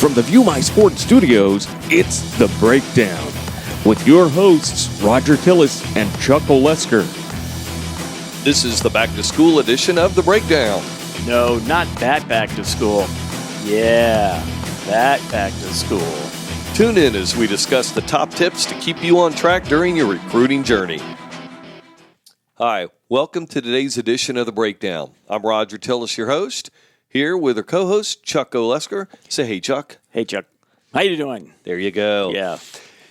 From the View My Sport studios, it's The Breakdown with your hosts, Roger Tillis and Chuck Olessker. This is the back-to-school edition of The Breakdown. No, not that back to school. Yeah, that back to school. Tune in as we discuss the top tips to keep you on track during your recruiting journey. Hi, welcome to today's edition of The Breakdown. I'm Roger Tillis, your host, here with our co-host, Chuck Olessker. Say hey, Chuck. Hey, Chuck. How you doing? There you go. Yeah.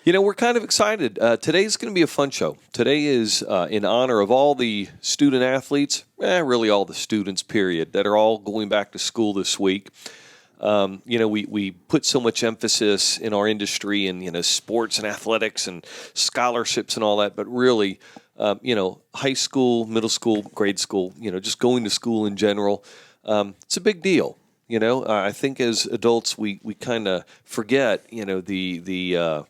You know, we're kind of excited. Today's going to be a fun show. Today is in honor of all the student athletes, really all the students, period, that are all going back to school this week. We put so much emphasis in our industry in, sports and athletics and scholarships and all that, but really, high school, middle school, grade school, just going to school in general, it's a big deal. I think as adults, we kind of forget, the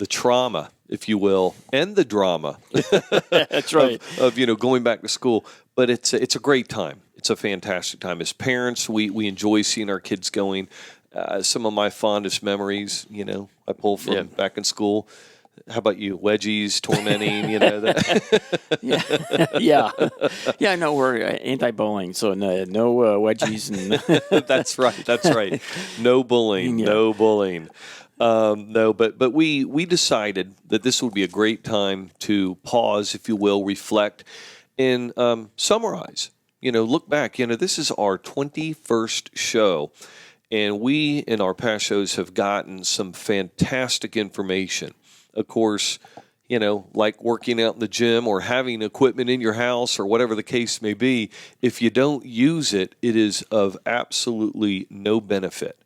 trauma, if you will, and the drama. That's right. of going back to school. But it's a great time. It's a fantastic time. As parents, we enjoy seeing our kids going. Some of my fondest memories, I pull from back in school. How about you? Wedgies, tormenting, Yeah, no, we're anti-bullying, so no wedgies. And That's right. No bullying, no bullying. But we decided that this would be a great time to pause, if you will, reflect, and summarize. Look back. This is our 21st show, and we in our past shows have gotten some fantastic information. Of course, like working out in the gym or having equipment in your house or whatever the case may be, if you don't use it, it is of absolutely no benefit.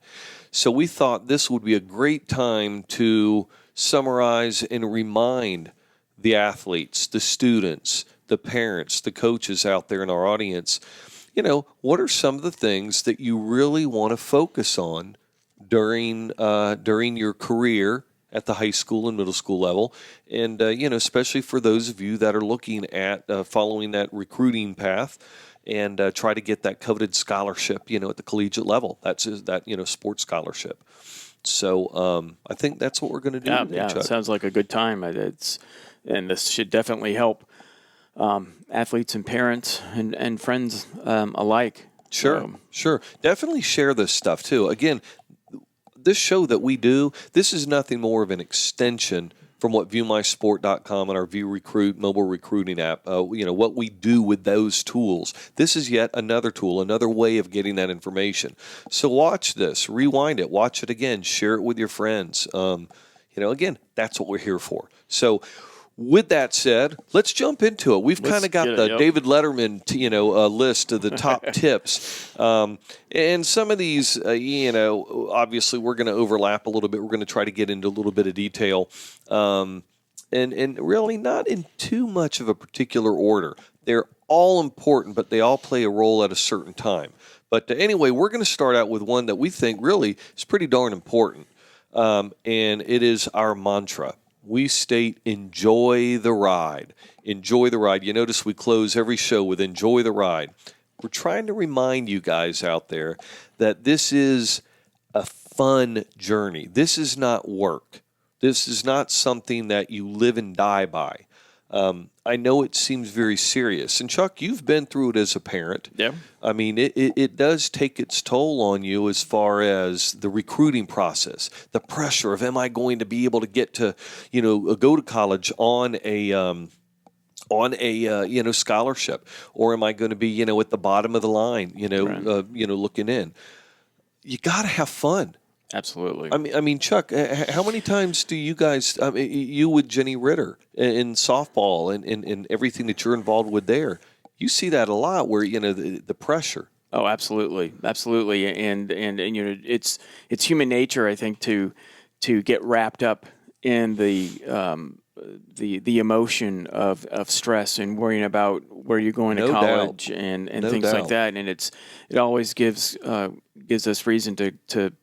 So we thought this would be a great time to summarize and remind the athletes, the students, the parents, the coaches out there in our audience, what are some of the things that you really want to focus on during your career at the high school and middle school level, and especially for those of you that are looking at following that recruiting path and try to get that coveted scholarship, at the collegiate level. That's that sports scholarship. So I think that's what we're going to do today, Chuck. It sounds like a good time. And this should definitely help athletes and parents and friends alike. Sure. Definitely share this stuff too. Again, this show that we do, this is nothing more of an extension from what ViewMySport.com and our ViewRecruit mobile recruiting app, what we do with those tools. This is yet another tool, another way of getting that information. So watch this, rewind it, watch it again, share it with your friends. Again, that's what we're here for. So with that said, let's jump into it. We've kind of got the David Letterman, list of the top tips. And some of these, obviously we're going to overlap a little bit. We're going to try to get into a little bit of detail. And really not in too much of a particular order. They're all important, but they all play a role at a certain time. But anyway, we're going to start out with one that we think really is pretty darn important. And it is our mantra. We state, enjoy the ride. Enjoy the ride. You notice we close every show with enjoy the ride. We're trying to remind you guys out there that this is a fun journey. This is not work. This is not something that you live and die by. I know it seems very serious. And Chuck, you've been through it as a parent. Yeah. I mean, it does take its toll on you as far as the recruiting process, the pressure of, am I going to be able to get to, go to college on a scholarship, or am I going to be, at the bottom of the line, Right. Looking in. You got to have fun. Absolutely. I mean, Chuck, how many times do you guys, you with Jenny Ritter in softball and everything that you're involved with there, you see that a lot where, the pressure. Oh, absolutely. And it's human nature, I think, to get wrapped up in the emotion of stress and worrying about where you're going to college and things like that. And it always gives us reason to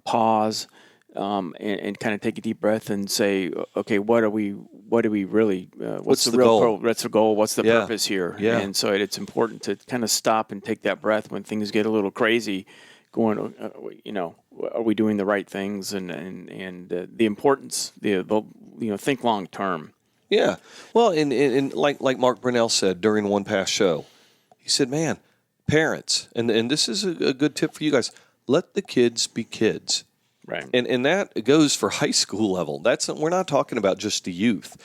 pause and kind of take a deep breath and say, okay, what do we really? What's the real goal? What's the goal? What's the purpose here? Yeah. And so it's important to kind of stop and take that breath when things get a little crazy, going, are we doing the right things, and the importance, think long term. Yeah. Well, and like Mark Brunell said during one past show, he said, man, parents, and this is a good tip for you guys, let the kids be kids. Right. And that goes for high school level. We're not talking about just the youth.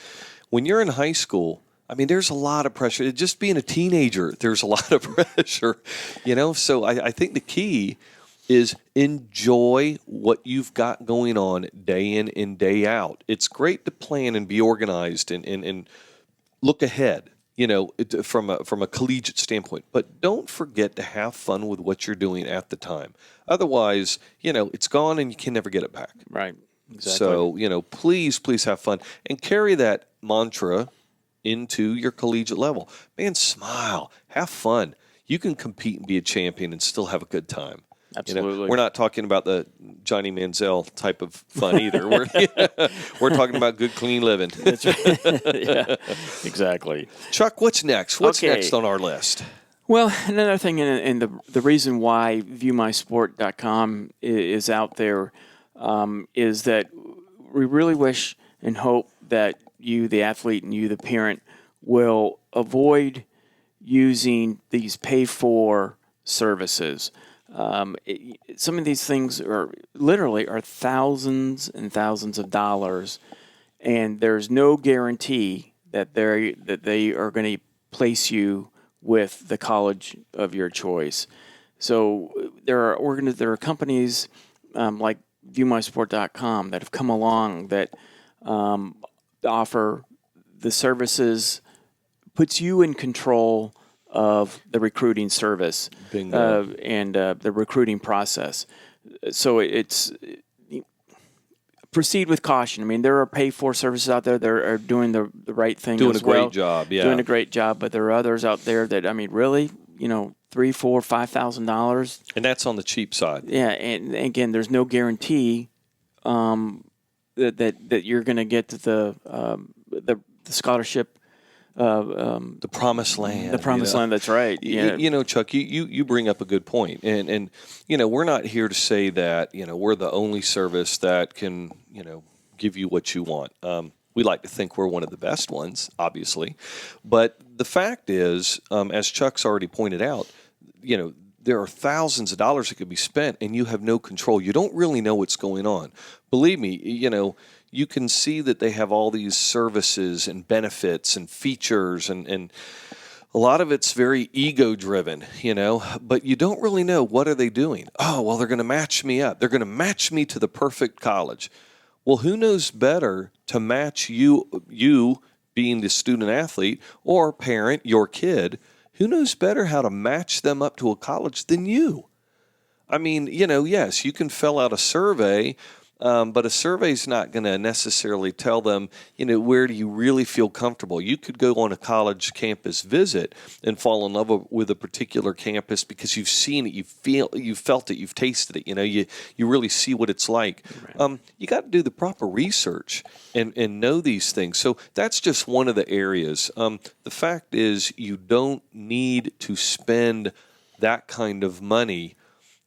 When you're in high school, I mean, there's a lot of pressure. Just being a teenager, there's a lot of pressure, So I think the key is enjoy what you've got going on day in and day out. It's great to plan and be organized and look ahead, from a collegiate standpoint. But don't forget to have fun with what you're doing at the time. Otherwise, it's gone and you can never get it back. Right. Exactly. So, please have fun and carry that mantra into your collegiate level. Man, smile, have fun. You can compete and be a champion and still have a good time. Absolutely. We're not talking about the Johnny Manziel type of fun either. We're talking about good, clean living. That's right. Yeah, exactly. Chuck, what's next? What's next on our list? Well, another thing, and the reason why ViewMySport.com is out there is that we really wish and hope that you, the athlete, and you, the parent, will avoid using these pay-for services. Some of these things are thousands and thousands of dollars, and there's no guarantee that they are going to place you with the college of your choice. So there are companies like ViewMySport.com that have come along that offer the services, puts you in control of the recruiting service and the recruiting process. So it's proceed with caution. I mean, there are pay-for services out there that are doing the right thing, doing a great job, doing a great job. But there are others out there that, I mean, really, $3,000, $4,000, $5,000, and that's on the cheap side. Yeah, and again, there's no guarantee that you're going to get the scholarship. The promised land. The promised land, that's right. Yeah. Chuck, you bring up a good point. And we're not here to say that, we're the only service that can, give you what you want. We like to think we're one of the best ones, obviously. But the fact is, as Chuck's already pointed out, there are thousands of dollars that could be spent and you have no control. You don't really know what's going on. Believe me, you can see that they have all these services and benefits and features, and a lot of it's very ego-driven, but you don't really know what are they doing. Oh, well, they're going to match me up. They're going to match me to the perfect college. Well, who knows better to match you being the student athlete or parent, your kid, who knows better how to match them up to a college than you? I mean, yes, you can fill out a survey, but a survey is not going to necessarily tell them, where do you really feel comfortable. You could go on a college campus visit and fall in love with a particular campus because you've seen it, you've felt it, you've tasted it. You really see what it's like. Right. You got to do the proper research and know these things. So that's just one of the areas. The fact is, you don't need to spend that kind of money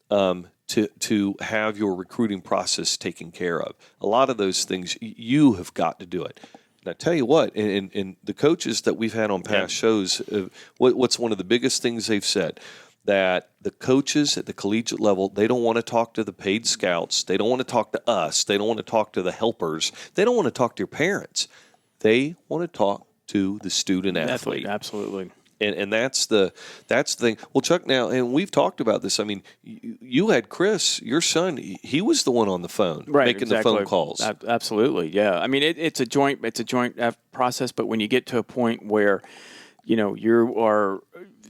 to have your recruiting process taken care of. A lot of those things, you have got to do it. And I tell you what, and the coaches that we've had on past shows, what's one of the biggest things they've said, that the coaches at the collegiate level, they don't want to talk to the paid scouts. They don't want to talk to us. They don't want to talk to the helpers. They don't want to talk to your parents. They want to talk to the student athlete. Absolutely. And that's the thing. Well, Chuck, now, and we've talked about this. I mean, you had Chris, your son. He was the one on the phone, making the phone calls. Absolutely, yeah. I mean, it's a joint process. But when you get to a point where, you are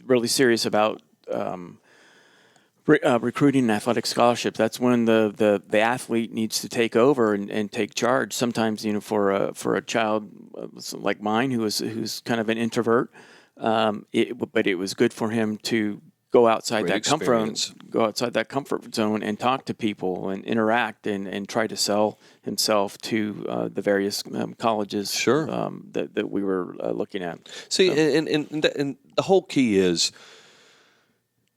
really serious about recruiting athletic scholarships, that's when the athlete needs to take over and take charge. Sometimes, for a child like mine who's kind of an introvert. But it was good for him to go outside that comfort zone and talk to people and interact and try to sell himself to the various colleges that we were looking at. See, and the whole key is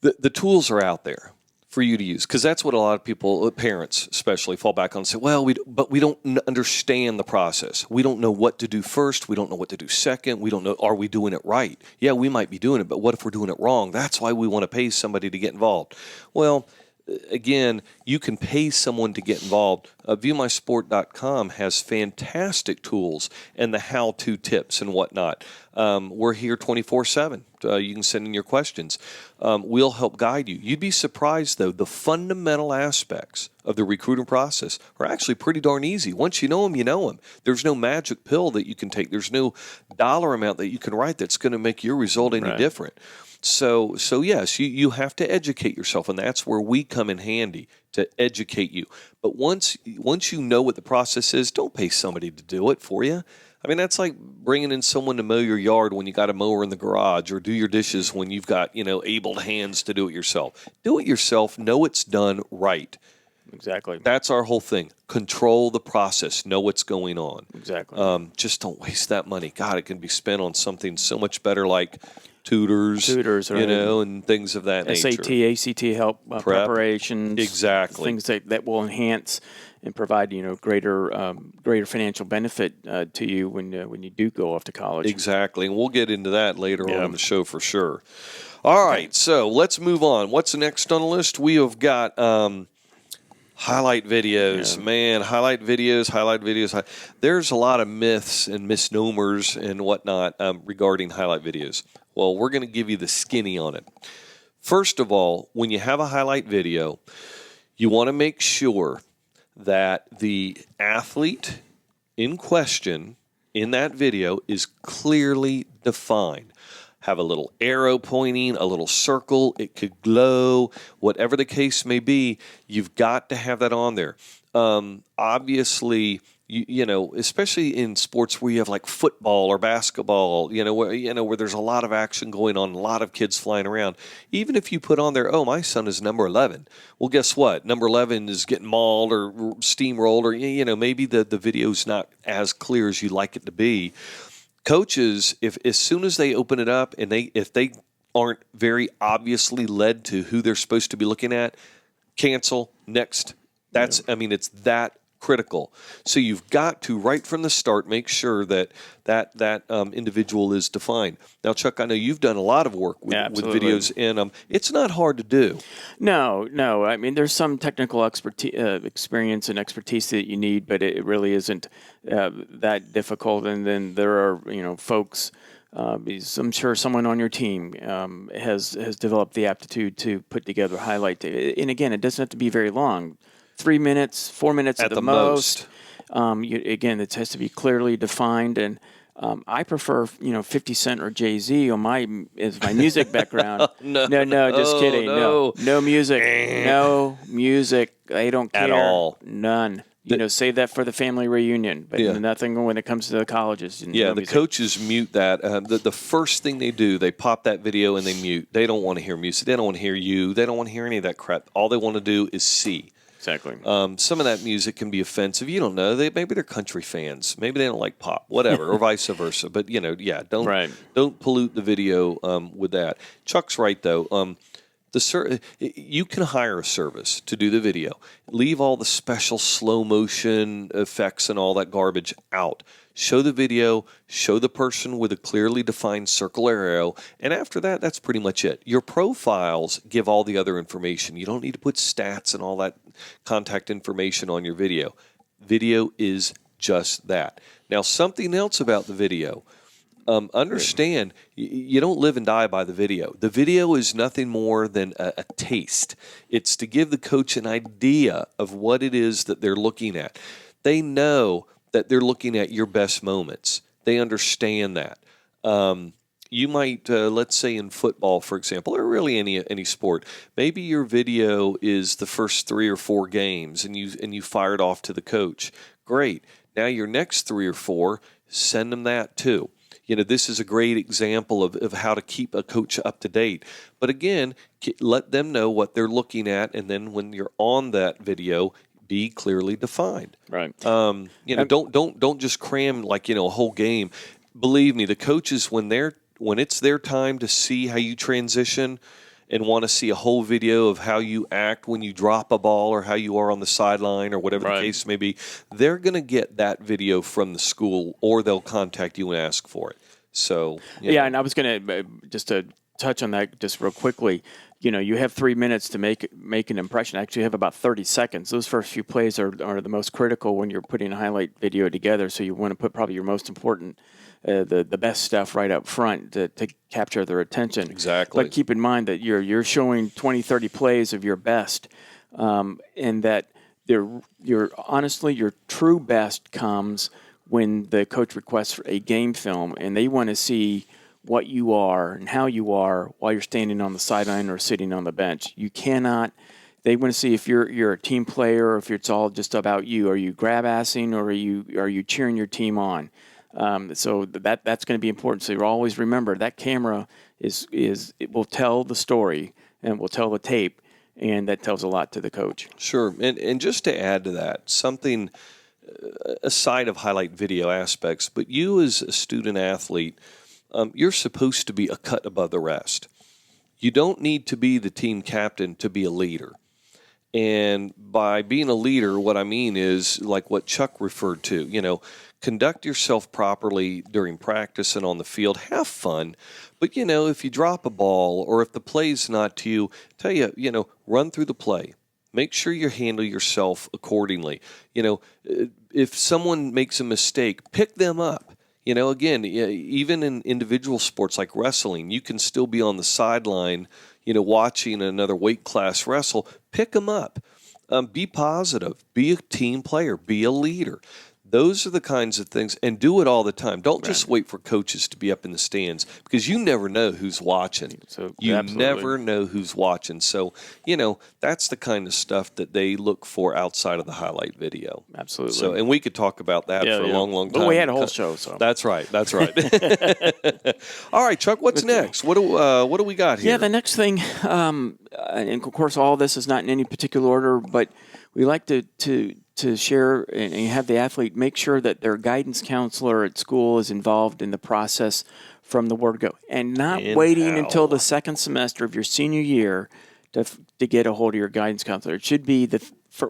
the tools are out there. for you to use, because that's what a lot of people, parents especially, fall back on and say, well, we don't understand the process. We don't know what to do first. We don't know what to do second. We don't know, are we doing it right? Yeah, we might be doing it, but what if we're doing it wrong? That's why we want to pay somebody to get involved. Well, again, you can pay someone to get involved. ViewMySport.com has fantastic tools and the how-to tips and whatnot. We're here 24/7. You can send in your questions. We'll help guide you. You'd be surprised, though, the fundamental aspects of the recruiting process are actually pretty darn easy. Once you know them, you know them. There's no magic pill that you can take. There's no dollar amount that you can write that's going to make your result any different. So yes, you have to educate yourself, and that's where we come in handy to educate you. But once you know what the process is, don't pay somebody to do it for you. I mean, that's like bringing in someone to mow your yard when you got a mower in the garage, or do your dishes when you've got, able hands to do it yourself. Do it yourself. Know it's done right. Exactly. That's our whole thing. Control the process. Know what's going on. Exactly. Just don't waste that money. God, it can be spent on something so much better, like tutors, right. And things of that nature. SAT, ACT help, preparations. Exactly. Things that will enhance and provide greater financial benefit to you when you do go off to college. Exactly, and we'll get into that later on in the show for sure. All right, so let's move on. What's next on the list? We have got highlight videos. Yeah. Man, highlight videos. There's a lot of myths and misnomers and whatnot regarding highlight videos. Well, we're going to give you the skinny on it. First of all, when you have a highlight video, you want to make sure that the athlete in question in that video is clearly defined. Have a little arrow pointing, a little circle, it could glow, whatever the case may be, you've got to have that on there. Obviously, especially in sports where you have like football or basketball, where there's a lot of action going on, a lot of kids flying around. Even if you put on there, oh, my son is number 11. Well, guess what? Number 11 is getting mauled or steamrolled, or maybe the video's not as clear as you'd like it to be. Coaches, if as soon as they open it up and if they aren't very obviously led to who they're supposed to be looking at, cancel, next. It's that critical. So you've got to, right from the start, make sure that individual is defined. Now, Chuck, I know you've done a lot of work with videos, and it's not hard to do. No. I mean, there's some technical experience and expertise that you need, but it really isn't that difficult. And then there are, folks. I'm sure someone on your team has developed the aptitude to put together a highlight. And again, it doesn't have to be very long. 3 minutes, 4 minutes at the most. Again, it has to be clearly defined, and I prefer 50 Cent or Jay-Z on my music background. No, just kidding. No music, no music. I don't care at all. None. Save that for the family reunion, but nothing when it comes to the colleges. Yeah, the coaches mute that. The first thing they do, they pop that video and they mute. They don't want to hear music. They don't want to hear you. They don't want to hear any of that crap. All they want to do is see. Exactly. Some of that music can be offensive. You don't know. Maybe they're country fans. Maybe they don't like pop. Whatever, or vice versa. But don't pollute the video with that. Chuck's right though. You can hire a service to do the video. Leave all the special slow motion effects and all that garbage out. Show the video, show the person with a clearly defined circle or arrow, and after that, that's pretty much it. Your profiles give all the other information. You don't need to put stats and all that contact information on your video. Video is just that. Now, something else about the video. Understand, you don't live and die by the video. The video is nothing more than a taste. It's to give the coach an idea of what it is that they're looking at. They know that they're looking at your best moments. They understand that. You might, let's say in football, for example, or really any sport, maybe your video is the first 3 or 4 games, and you fire it off to the coach. Great. Now your next 3 or 4, send them that too. This is a great example of how to keep a coach up to date. But again, let them know what they're looking at, and then when you're on that video, be clearly defined. Right. Don't just cram a whole game. Believe me, the coaches when it's their time to see how you transition and want to see a whole video of how you act when you drop a ball or how you are on the sideline or whatever the case may be, they're going to get that video from the school, or they'll contact you and ask for it. So yeah, and I was going to just to touch on that just real quickly. You have 3 minutes to make an impression. Actually, you have about 30 seconds. Those first few plays are the most critical when you're putting a highlight video together. So you want to put probably your most important, the best stuff right up front to capture their attention. Exactly. But keep in mind that you're showing 20, 30 plays of your best, and that honestly your true best comes when the coach requests a game film and they want to see what you are and how you are while you're standing on the sideline or sitting on the bench. You cannot. They want to see if you're a team player or if it's all just about you. Are you grab-assing or are you cheering your team on? So that's going to be important. So you always remember that camera it will tell the story and will tell the tape, and that tells a lot to the coach. Sure, and just to add to that, something aside of highlight video aspects, but you as a student athlete, you're supposed to be a cut above the rest. You don't need to be the team captain to be a leader. And by being a leader, what I mean is like what Chuck referred to, conduct yourself properly during practice and on the field. Have fun. But, if you drop a ball or if the play's not to you, tell you, run through the play. Make sure you handle yourself accordingly. If someone makes a mistake, pick them up. Again, even in individual sports like wrestling, you can still be on the sideline, watching another weight class wrestle. Pick them up. Be positive. Be a team player. Be a leader. Those are the kinds of things, and do it all the time. Don't just wait for coaches to be up in the stands, because you never know who's watching. So, you absolutely. never know who's watching. So, that's the kind of stuff that they look for outside of the highlight video. Absolutely. So, and we could talk about that for a long, long time. But we had a whole show. So That's right. All right, Chuck, what's next? What do we got here? Yeah, the next thing, and of course, all this is not in any particular order, but we like to share and have the athlete make sure that their guidance counselor at school is involved in the process from the word go, and not waiting until the second semester of your senior year to get a hold of your guidance counselor. It should be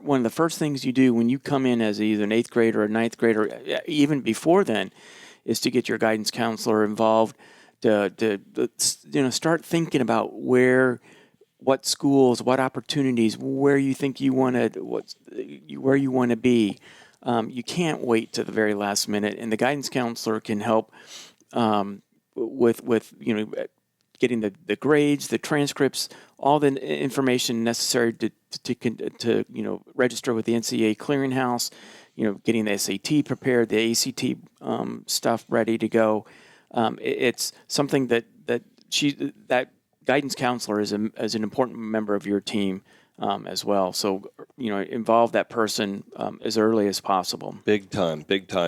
one of the first things you do when you come in as either an 8th grader or a 9th grader, even before then, is to get your guidance counselor involved to start thinking about what schools, what opportunities, where you think you want where you want to be. You can't wait to the very last minute, and the guidance counselor can help with getting the grades, the transcripts, all the information necessary to register with the NCAA clearinghouse. Getting the SAT prepared, the ACT stuff ready to go. It's something that guidance counselor is an important member of your team as well. So, involve that person as early as possible. Big time.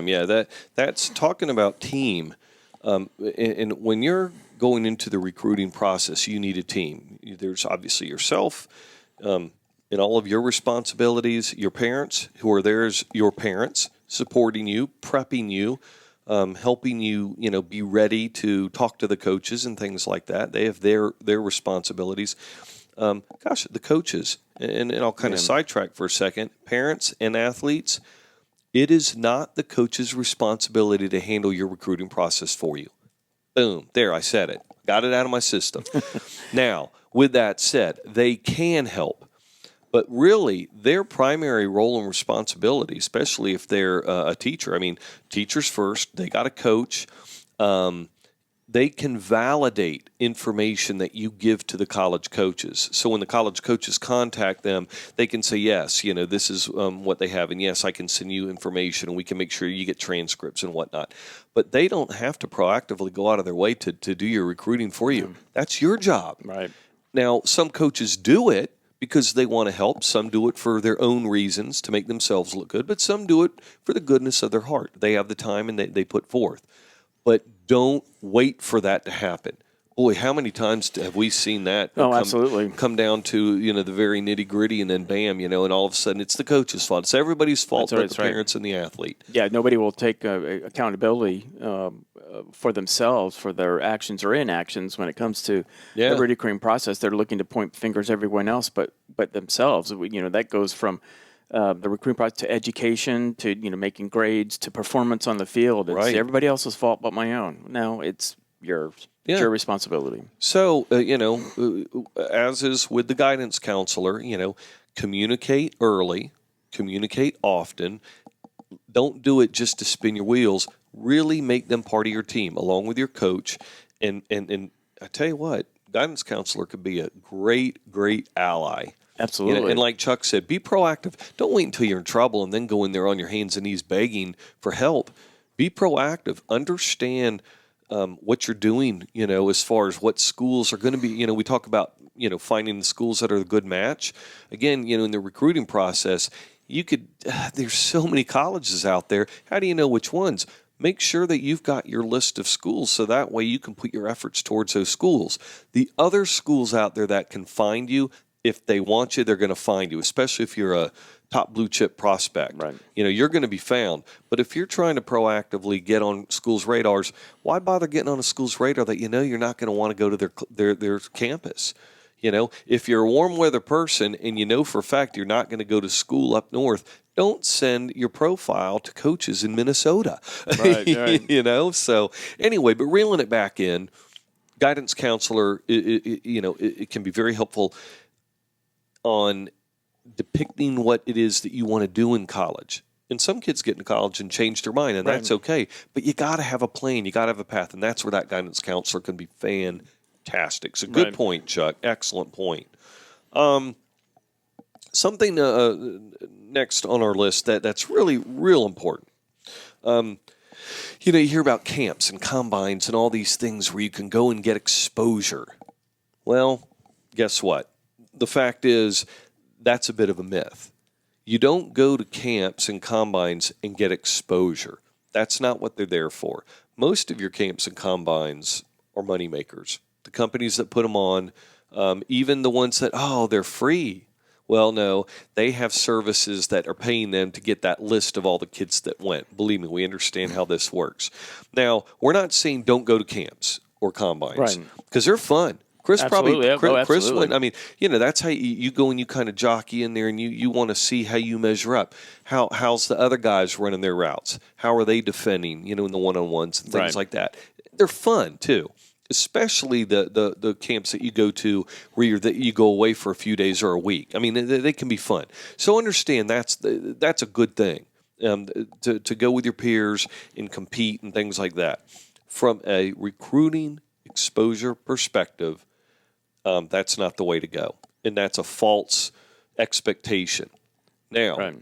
Yeah, that's talking about team. And when you're going into the recruiting process, you need a team. There's obviously yourself and all of your responsibilities, your parents, who are there as your parents, supporting you, prepping you, helping you, be ready to talk to the coaches and things like that. They have their responsibilities. The coaches, and I'll kind of sidetrack for a second. Parents and athletes, it is not the coach's responsibility to handle your recruiting process for you. Boom, there, I said it. Got it out of my system. Now, with that said, they can help. But really, their primary role and responsibility, especially if they're a teacher, teachers first, they got a coach. They can validate information that you give to the college coaches. So when the college coaches contact them, they can say, yes, this is what they have. And yes, I can send you information, and we can make sure you get transcripts and whatnot. But they don't have to proactively go out of their way to do your recruiting for you. That's your job. Right. Now, some coaches do it because they want to help. Some do it for their own reasons to make themselves look good, but some do it for the goodness of their heart. They have the time and they put forth. But don't wait for that to happen. Boy, how many times have we seen that absolutely. come down to, the very nitty-gritty, and then bam, and all of a sudden it's the coach's fault. It's everybody's fault but the parents and the athlete. Yeah, nobody will take accountability for themselves, for their actions or inactions when it comes to the recruiting process. They're looking to point fingers at everyone else, but themselves. That goes from the recruiting process to education to making grades to performance on the field. It's everybody else's fault but my own. No, it's yours. It's your responsibility. So as is with the guidance counselor, communicate early, communicate often. Don't do it just to spin your wheels. Really make them part of your team, along with your coach. And I tell you what, guidance counselor could be a great ally. Absolutely. And like Chuck said, be proactive. Don't wait until you're in trouble and then go in there on your hands and knees begging for help. Be proactive. Understand what you're doing, as far as what schools are going to be. We talk about, finding the schools that are a good match. Again, in the recruiting process, there's so many colleges out there. How do you know which ones? Make sure that you've got your list of schools so that way you can put your efforts towards those schools. The other schools out there that can find you, if they want you, they're going to find you, especially if you're a top blue chip prospect. Right. You're going to be found. But if you're trying to proactively get on schools' radars, why bother getting on a school's radar that you're not going to want to go to their campus? If you're a warm weather person and for a fact you're not going to go to school up north, don't send your profile to coaches in Minnesota. Right. So anyway, but reeling it back in, guidance counselor, it can be very helpful on depicting what it is that you want to do in college. And some kids get into college and change their mind, and that's okay. But you got to have a plan. You got to have a path, and that's where that guidance counselor can be fantastic. So good point, Chuck. Excellent point. Something next on our list that's really real important. You hear about camps and combines and all these things where you can go and get exposure. Well, guess what? The fact is that's a bit of a myth. You don't go to camps and combines and get exposure. That's not what they're there for. Most of your camps and combines are moneymakers. The companies that put them on, even the ones that, they're free. Well, no, they have services that are paying them to get that list of all the kids that went. Believe me, we understand how this works. Now, we're not saying don't go to camps or combines because they're fun. Chris absolutely. Chris went. I mean, that's how you go and you kind of jockey in there and you want to see how you measure up. How's the other guys running their routes? How are they defending, in the one-on-ones and things like that. They're fun too, especially the camps that you go to where you go away for a few days or a week. I mean, they can be fun. So understand that's a good thing to go with your peers and compete and things like that. From a recruiting exposure perspective, that's not the way to go. And that's a false expectation. Now,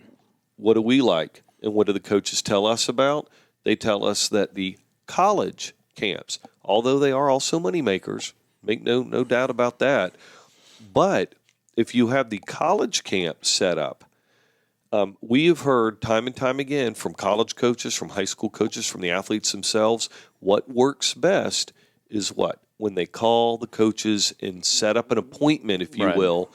what do we like? And what do the coaches tell us about? They tell us that the college camps, although they are also money makers, make no doubt about that. But if you have the college camp set up, we have heard time and time again from college coaches, from high school coaches, from the athletes themselves, what works best is what? When they call the coaches and set up an appointment, if you will.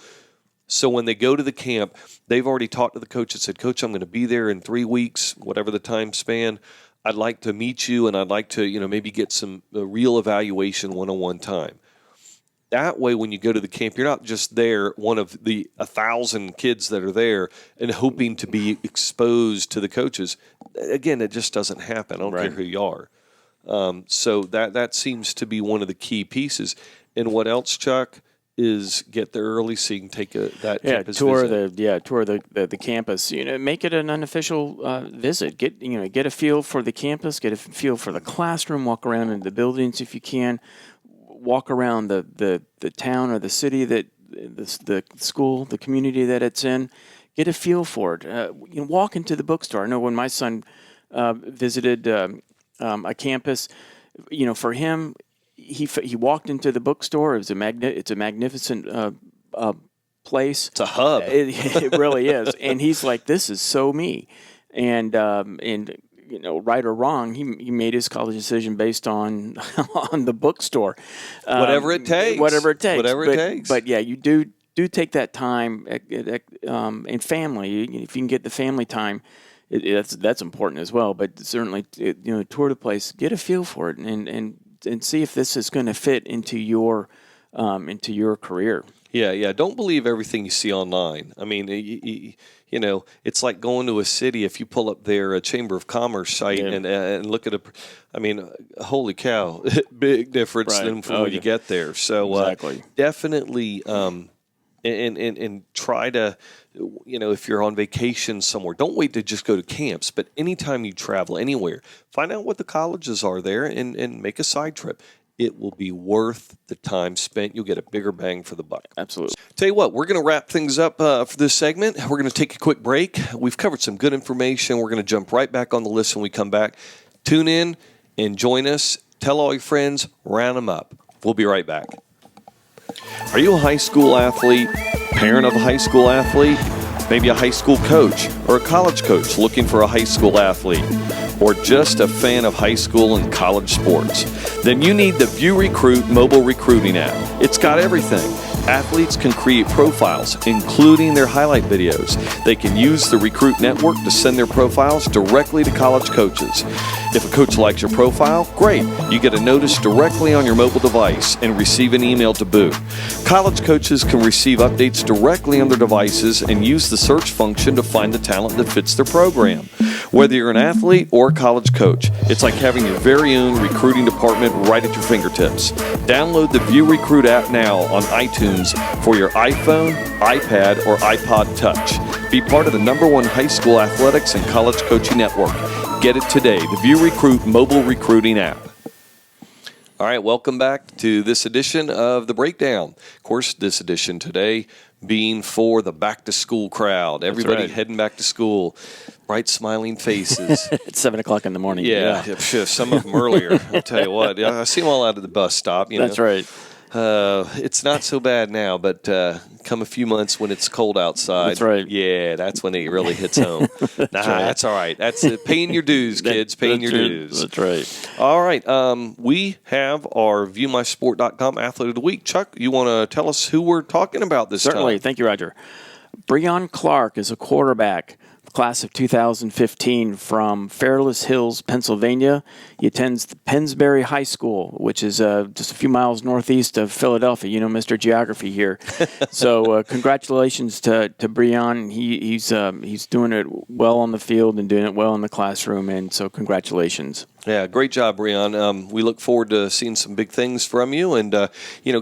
So when they go to the camp, they've already talked to the coach and said, Coach, I'm going to be there in 3 weeks, whatever the time span. I'd like to meet you, and I'd like to, maybe get some real evaluation one-on-one time. That way, when you go to the camp, you're not just there, one of the 1,000 kids that are there, and hoping to be exposed to the coaches. Again, it just doesn't happen. I don't care who you are. So that seems to be one of the key pieces. And what else, Chuck, is get there early so you can take that campus visit. Tour the campus. Make it an unofficial visit. Get a feel for the campus. Get a feel for the classroom. Walk around in the buildings if you can. Walk around the town or the city that the school, the community that it's in. Get a feel for it. Walk into the bookstore. I know when my son visited a campus, for him, he walked into the bookstore. It's a magnificent place. It's a hub. It really is. And he's like, this is so me. And right or wrong, he made his college decision based on the bookstore. Whatever it takes. But yeah, you do take that time and family. If you can get the family time, that's important as well. But certainly, tour the place, get a feel for it, and see if this is going to fit into your career. Yeah. Don't believe everything you see online. I mean, it's like going to a city. If you pull up their Chamber of Commerce site and look at holy cow, big difference than from when you get there. So exactly. Definitely, and try to, if you're on vacation somewhere, don't wait to just go to camps. But anytime you travel anywhere, find out what the colleges are there and make a side trip. It will be worth the time spent. You'll get a bigger bang for the buck. Absolutely. Tell you what, we're going to wrap things up for this segment. We're going to take a quick break. We've covered some good information. We're going to jump right back on the list when we come back. Tune in and join us. Tell all your friends. Round them up. We'll be right back. Are you a high school athlete, parent of a high school athlete, maybe a high school coach or a college coach looking for a high school athlete, or just a fan of high school and college sports? Then you need the ViewRecruit mobile recruiting app. It's got everything. Athletes can create profiles, including their highlight videos. They can use the Recruit Network to send their profiles directly to college coaches. If a coach likes your profile, great. You get a notice directly on your mobile device and receive an email to boot. College coaches can receive updates directly on their devices and use the search function to find the talent that fits their program. Whether you're an athlete or a college coach, it's like having your very own recruiting department right at your fingertips. Download the ViewRecruit app now on iTunes for your iPhone, iPad, or iPod Touch. Be part of the #1 high school athletics and college coaching network. Get it today, the ViewRecruit mobile recruiting app. All right, welcome back to this edition of The Breakdown. Of course, this edition today being for the back-to-school crowd. Everybody heading back to school. Bright, smiling faces. It's 7 o'clock in the morning. Yeah. Some of them earlier. I'll tell you what. I see them all out at the bus stop. That's right. It's not so bad now, but come a few months when it's cold outside. That's right. Yeah, that's when it really hits home. That's all right. That's paying your dues, kids. Paying your dues. That's right. All right. We have our ViewMySport.com Athlete of the Week. Chuck, you want to tell us who we're talking about this time? Certainly. Thank you, Roger. Breon Clark is a quarterback, class of 2015 from Fairless Hills, Pennsylvania. He attends Pennsbury High School, which is just a few miles northeast of Philadelphia. You know, Mr. Geography here. So congratulations to Breon. He's doing it well on the field and doing it well in the classroom, and so congratulations. Yeah, great job, Breon. We look forward to seeing some big things from you, and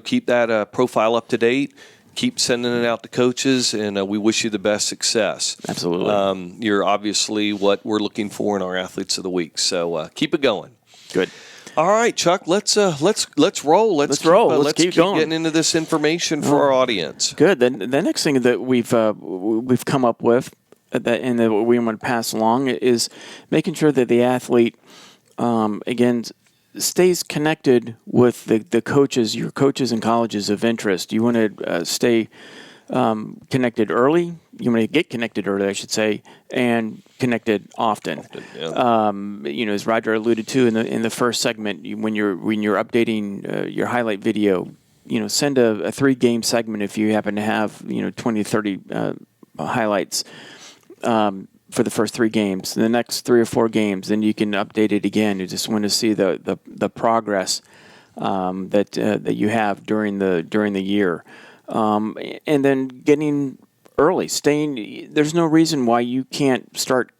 keep that profile up to date. Keep sending it out to coaches, and we wish you the best success. Absolutely. You're obviously what we're looking for in our Athletes of the Week, so keep it going. Good. All right, Chuck. Let's roll. Let's keep going. Getting into this information for our audience. Good. The next thing that we've come up with, and that we want to pass along, is making sure that the athlete, again, stays connected with the coaches, your coaches and colleges of interest. You want to stay connected early. You want to get connected early, I should say, and connected often. As Roger alluded to in the first segment, when you're updating your highlight video, send a 3-game segment if you happen to have 20 to 30 highlights. For the first 3 games, the next 3 or 4 games, then you can update it again. You just want to see the progress that you have during the year, and then getting early, There's no reason why you can't start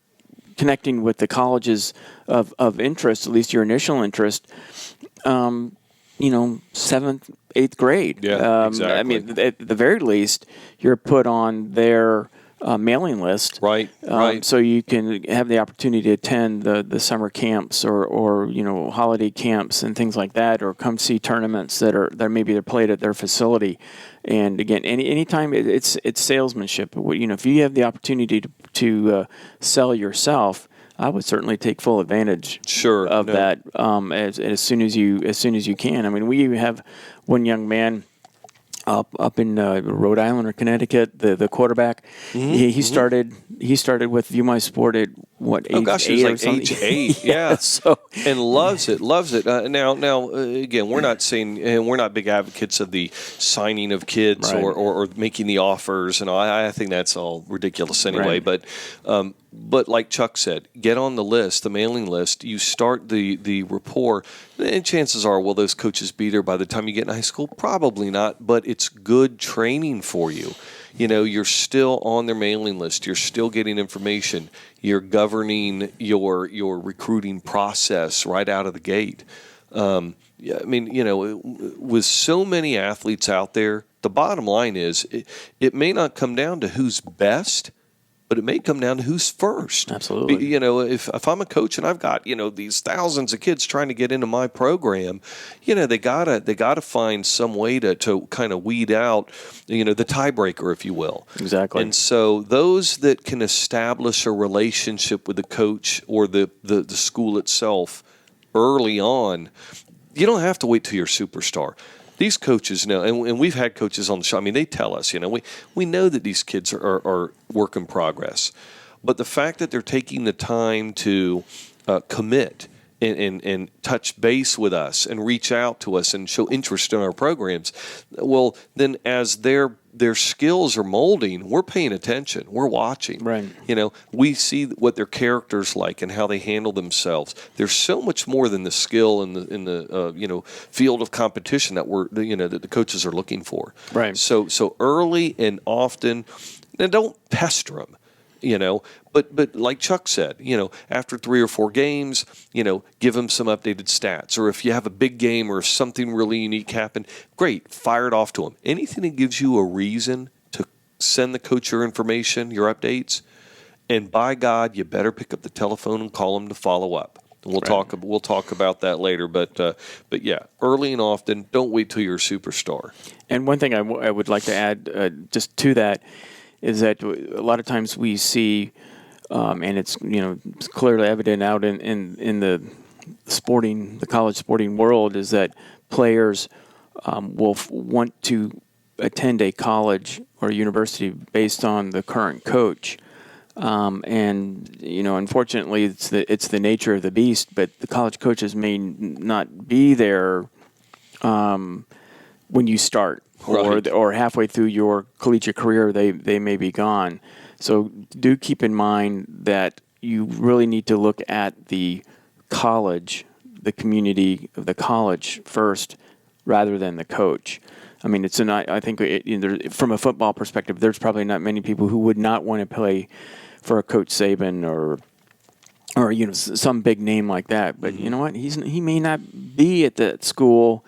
connecting with the colleges of interest, at least your initial interest. 7th, 8th grade. Yeah, exactly. I mean, at the very least, you're put on their mailing list, right. So you can have the opportunity to attend the summer camps or holiday camps and things like that, or come see tournaments that maybe they're played at their facility. And again, anytime it's salesmanship. If you have the opportunity to sell yourself, I would certainly take full advantage of that as soon as you can. I mean, we have one young man up in Rhode Island or Connecticut, the quarterback. He started with View My Sport at what age? Oh gosh, he was like age 8, yeah. So and loves it. Now, again, we're not saying, and we're not big advocates of the signing of kids Right. or making the offers, and I think that's all ridiculous anyway. Right. But like Chuck said, get on the list, the mailing list. You start the rapport, and chances are, will those coaches be there by the time you get in high school? Probably not, but it's good training for you. You know, you're still on their mailing list. You're still getting information. You're governing your recruiting process right out of the gate. I mean, you know, with so many athletes out there, the bottom line is it may not come down to who's best, but it may come down to who's first. Absolutely. You know, if I'm a coach and I've got, you know, these thousands of kids trying to get into my program, you know, they gotta find some way to kind of weed out, you know, the tiebreaker, if you will. Exactly. And so those that can establish a relationship with the coach or the school itself early on, you don't have to wait till you're a superstar. These coaches know, and we've had coaches on the show. I mean, they tell us, you know, we know that these kids are work in progress. But the fact that they're taking the time to commit and touch base with us and reach out to us and show interest in our programs, well, then as their skills are molding, we're paying attention. We're watching. Right. You know, we see what their character's like and how they handle themselves. There's so much more than the skill in the you know, field of competition that that the coaches are looking for. Right. So early and often, and don't pester them. You know, but like Chuck said, you know, after 3 or 4 games, you know, give them some updated stats. Or if you have a big game or something really unique happen, great, fire it off to them. Anything that gives you a reason to send the coach your information, your updates, and by God, you better pick up the telephone and call them to follow up. And we'll talk about that later. But yeah, early and often, don't wait till you're a superstar. And one thing I would like to add just to that is that a lot of times we see, and it's, you know, it's clearly evident out in the college sporting world, is that players will want to attend a college or university based on the current coach. And, you know, unfortunately, it's the nature of the beast, but the college coaches may not be there when you start. Right. Or halfway through your collegiate career, they may be gone. So do keep in mind that you really need to look at the college, the community of the college first, rather than the coach. I mean, I think from a football perspective, there's probably not many people who would not want to play for a Coach Saban or you know, some big name like that. But you know what? He may not be at that school.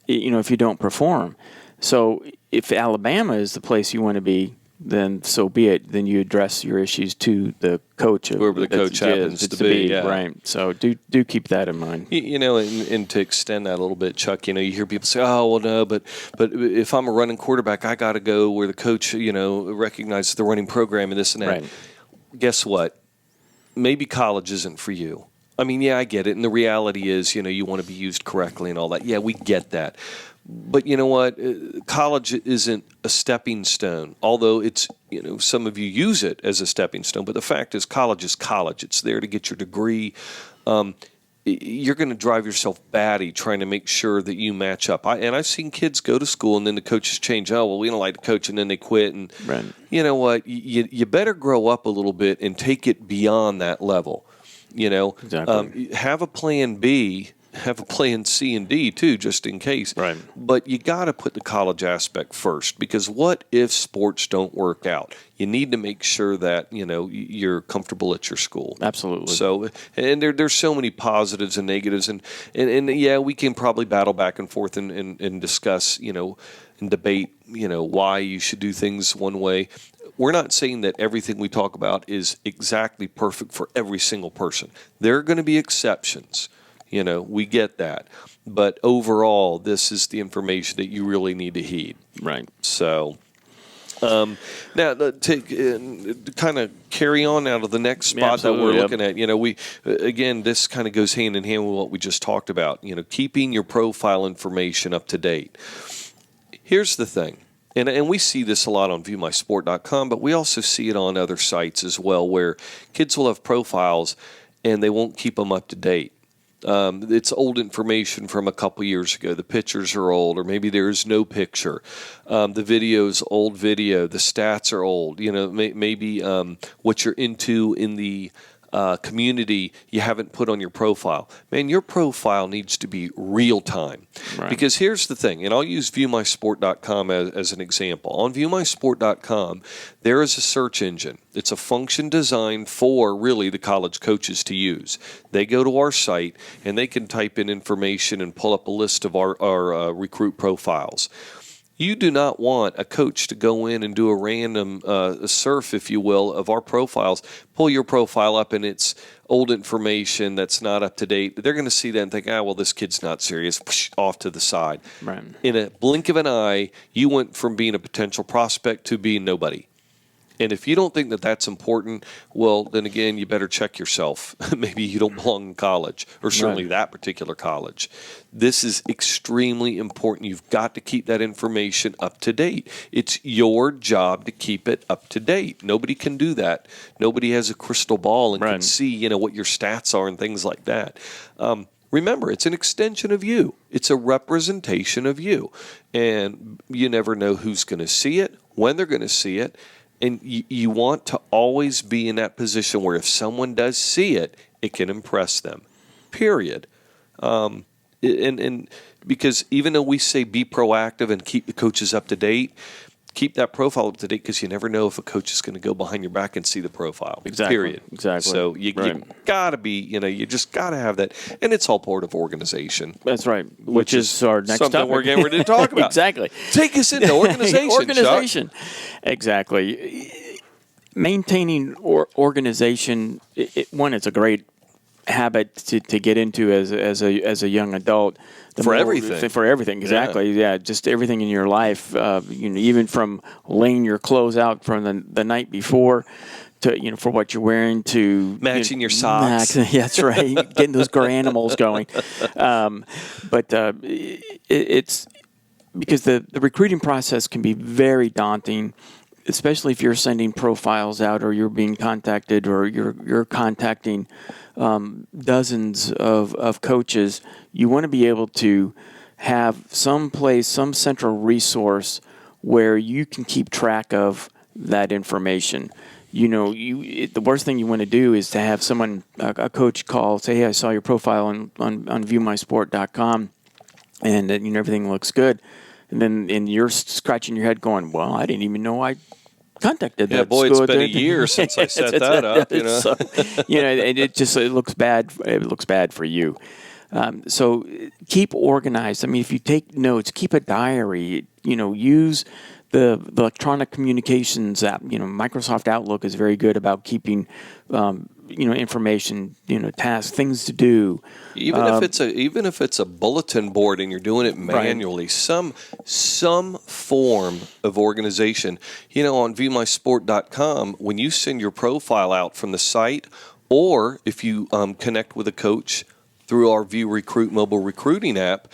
You know, if you don't perform. So if Alabama is the place you want to be, then so be it. Then you address your issues to the coach. Whoever the coach happens to be. Yeah. Right. So do keep that in mind. You know, and to extend that a little bit, Chuck, you know, you hear people say, oh, well, no, but if I'm a running quarterback, I got to go where the coach, you know, recognizes the running program and this and that. Right. Guess what? Maybe college isn't for you. I mean, yeah, I get it. And the reality is, you know, you want to be used correctly and all that. Yeah, we get that. But you know what? College isn't a stepping stone, although it's, you know, some of you use it as a stepping stone. But the fact is college. It's there to get your degree. You're going to drive yourself batty trying to make sure that you match up. I've seen kids go to school and then the coaches change. Oh, well, we don't like the coach, and then they quit. And right. You know what? You better grow up a little bit and take it beyond that level. You know, exactly. Have a plan B, have a plan C and D too, just in case. Right. But you got to put the college aspect first, because what if sports don't work out? You need to make sure that, you know, you're comfortable at your school. Absolutely. So, and there's so many positives and negatives, and yeah, we can probably battle back and forth and discuss, you know, and debate, you know, why you should do things one way. We're not saying that everything we talk about is exactly perfect for every single person. There are going to be exceptions. You know, we get that. But overall, this is the information that you really need to heed. Right. So, now to kind of carry on out of the next spot that we're looking at, you know, again, this kind of goes hand in hand with what we just talked about. You know, keeping your profile information up to date. Here's the thing. And we see this a lot on ViewMySport.com, but we also see it on other sites as well, where kids will have profiles and they won't keep them up to date. It's old information from a couple years ago. The pictures are old, or maybe there's no picture. The video's old video. The stats are old. Maybe what you're into in the community you haven't put on your profile. Man, your profile needs to be real time. Right. Because here's the thing, and I'll use ViewMySport.com as an example. On ViewMySport.com, there is a search engine. It's a function designed for really the college coaches to use. They go to our site and they can type in information and pull up a list of our recruit profiles. You do not want a coach to go in and do a random surf, if you will, of our profiles, pull your profile up and it's old information that's not up to date. They're going to see that and think, well, this kid's not serious, off to the side. Right. In a blink of an eye, you went from being a potential prospect to being nobody. And if you don't think that that's important, well, then again, you better check yourself. Maybe you don't belong in college, or certainly that particular college. This is extremely important. You've got to keep that information up to date. It's your job to keep it up to date. Nobody can do that. Nobody has a crystal ball and can see, what your stats are and things like that. Remember, it's an extension of you. It's a representation of you. And you never know who's going to see it, when they're going to see it. And you want to always be in that position where if someone does see it, it can impress them, period. And because even though we say be proactive and keep the coaches up to date, keep that profile up to date, because you never know if a coach is going to go behind your back and see the profile. Exactly. Period. Exactly. So you got to be, you just got to have that. And it's all part of organization. That's right. Which is our next something topic. we're getting ready to talk about. Exactly. Take us into organization. Chuck. Exactly. Maintaining organization, it's a great habit to get into as a young adult. For everything, exactly. Yeah, just everything in your life. Even from laying your clothes out from the night before, to for what you're wearing, to matching your socks. That's right. Getting those granimals going. But it's because the recruiting process can be very daunting, especially if you're sending profiles out, or you're being contacted, or you're contacting dozens of coaches. You want to be able to have some central resource where you can keep track of that information. The worst thing you want to do is to have someone, a coach, call, say, hey, I saw your profile on ViewMySport.com, and everything looks good. And you're scratching your head going, well, I didn't even know I contacted that boy, school. It's been a year since I set that up. So, and it looks bad. It looks bad for you. So keep organized. I mean, if you take notes, keep a diary. Use the electronic communications app. Microsoft Outlook is very good about keeping information, tasks, things to do. Even if it's a bulletin board and you're doing it manually, some form of organization. On ViewMySport.com, when you send your profile out from the site, or if you connect with a coach through our ViewRecruit mobile recruiting app,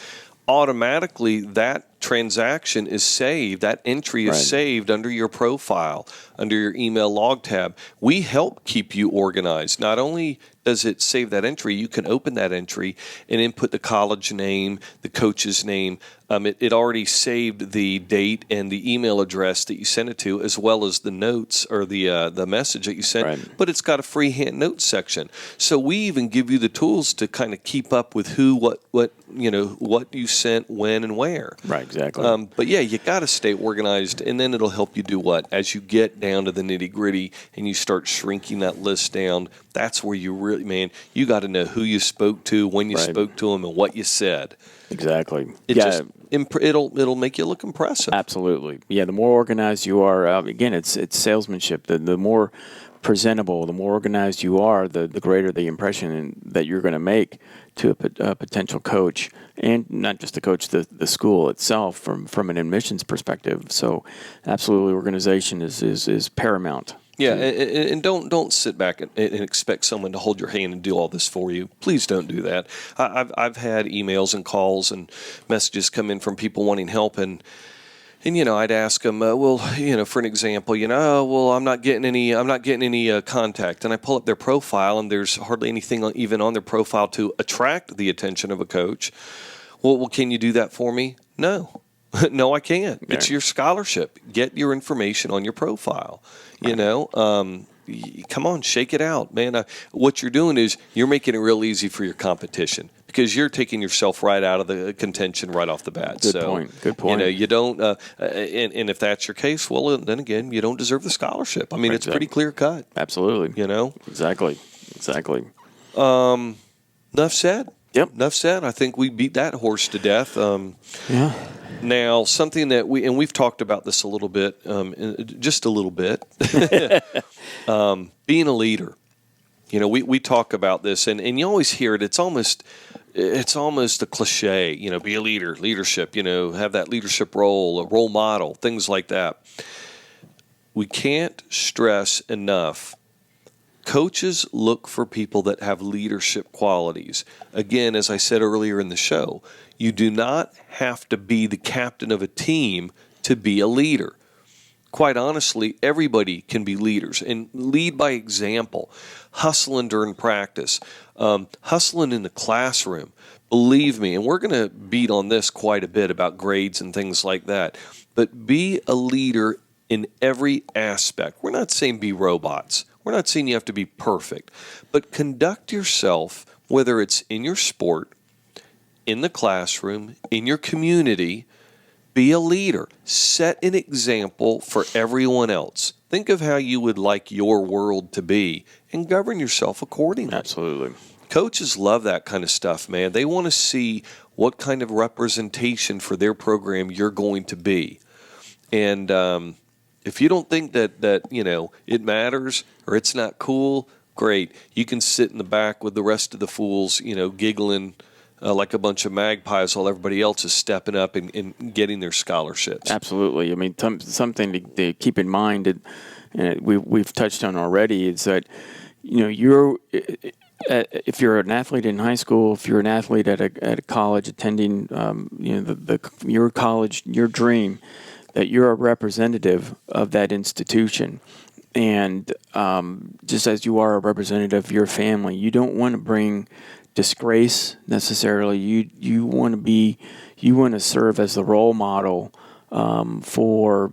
automatically that transaction is saved. That entry is saved under your profile, under your email log tab. We help keep you organized. Not only does it save that entry, you can open that entry and input the college name, the coach's name. It already saved the date and the email address that you sent it to, as well as the notes or the message that you sent. But it's got a freehand notes section. So we even give you the tools to kind of keep up with who, what you sent, when, and where. Right. Exactly. But yeah, you got to stay organized, and then it'll help you do what? As you get down to the nitty gritty and you start shrinking that list down, that's where you really, you got to know who you spoke to, when you spoke to them, and what you said. Exactly. It'll make you look impressive. Absolutely. Yeah. The more organized you are, again, it's salesmanship. The more presentable, the more organized you are, the greater the impression that you're going to make to a potential coach, and not just the coach, the school itself from an admissions perspective. So, absolutely, organization is paramount. Yeah, and don't sit back and expect someone to hold your hand and do all this for you. Please don't do that. I've had emails and calls and messages come in from people wanting help, and And I'd ask them, for an example, I'm not getting any contact, and I pull up their profile, and there's hardly anything even on their profile to attract the attention of a coach. Well, can you do that for me? No, no, I can't. Yeah. It's your scholarship. Get your information on your profile. Right. Come on, shake it out, man. What you're doing is you're making it real easy for your competition, because you're taking yourself right out of the contention right off the bat. Good point. You don't, and if that's your case, well, then again, you don't deserve the scholarship. I mean, it's pretty clear cut. Absolutely. Exactly. Enough said. Yep. Enough said. I think we beat that horse to death. Yeah. Now, something that we've talked about this a little bit, just a little bit, being a leader. We talk about this, and you always hear it. It's almost a cliche. Be a leader, leadership. Have that leadership role, a role model, things like that. We can't stress enough. Coaches look for people that have leadership qualities. Again, as I said earlier in the show, you do not have to be the captain of a team to be a leader. Quite honestly, everybody can be leaders and lead by example. Hustling during practice, hustling in the classroom. Believe me, and we're going to beat on this quite a bit about grades and things like that, but be a leader in every aspect. We're not saying be robots. We're not saying you have to be perfect, but conduct yourself, whether it's in your sport, in the classroom, in your community. Be a leader. Set an example for everyone else. Think of how you would like your world to be and govern yourself accordingly. Absolutely. Coaches love that kind of stuff, man. They want to see what kind of representation for their program you're going to be. And if you don't think that it matters or it's not cool, great. You can sit in the back with the rest of the fools, giggling like a bunch of magpies while everybody else is stepping up and getting their scholarships. Absolutely. I mean, something to keep in mind, and we've touched on already, is that if you're an athlete in high school, if you're an athlete at a college attending your college, your dream, that you're a representative of that institution. And just as you are a representative of your family, you don't want to bring disgrace necessarily. You want to serve as the role model for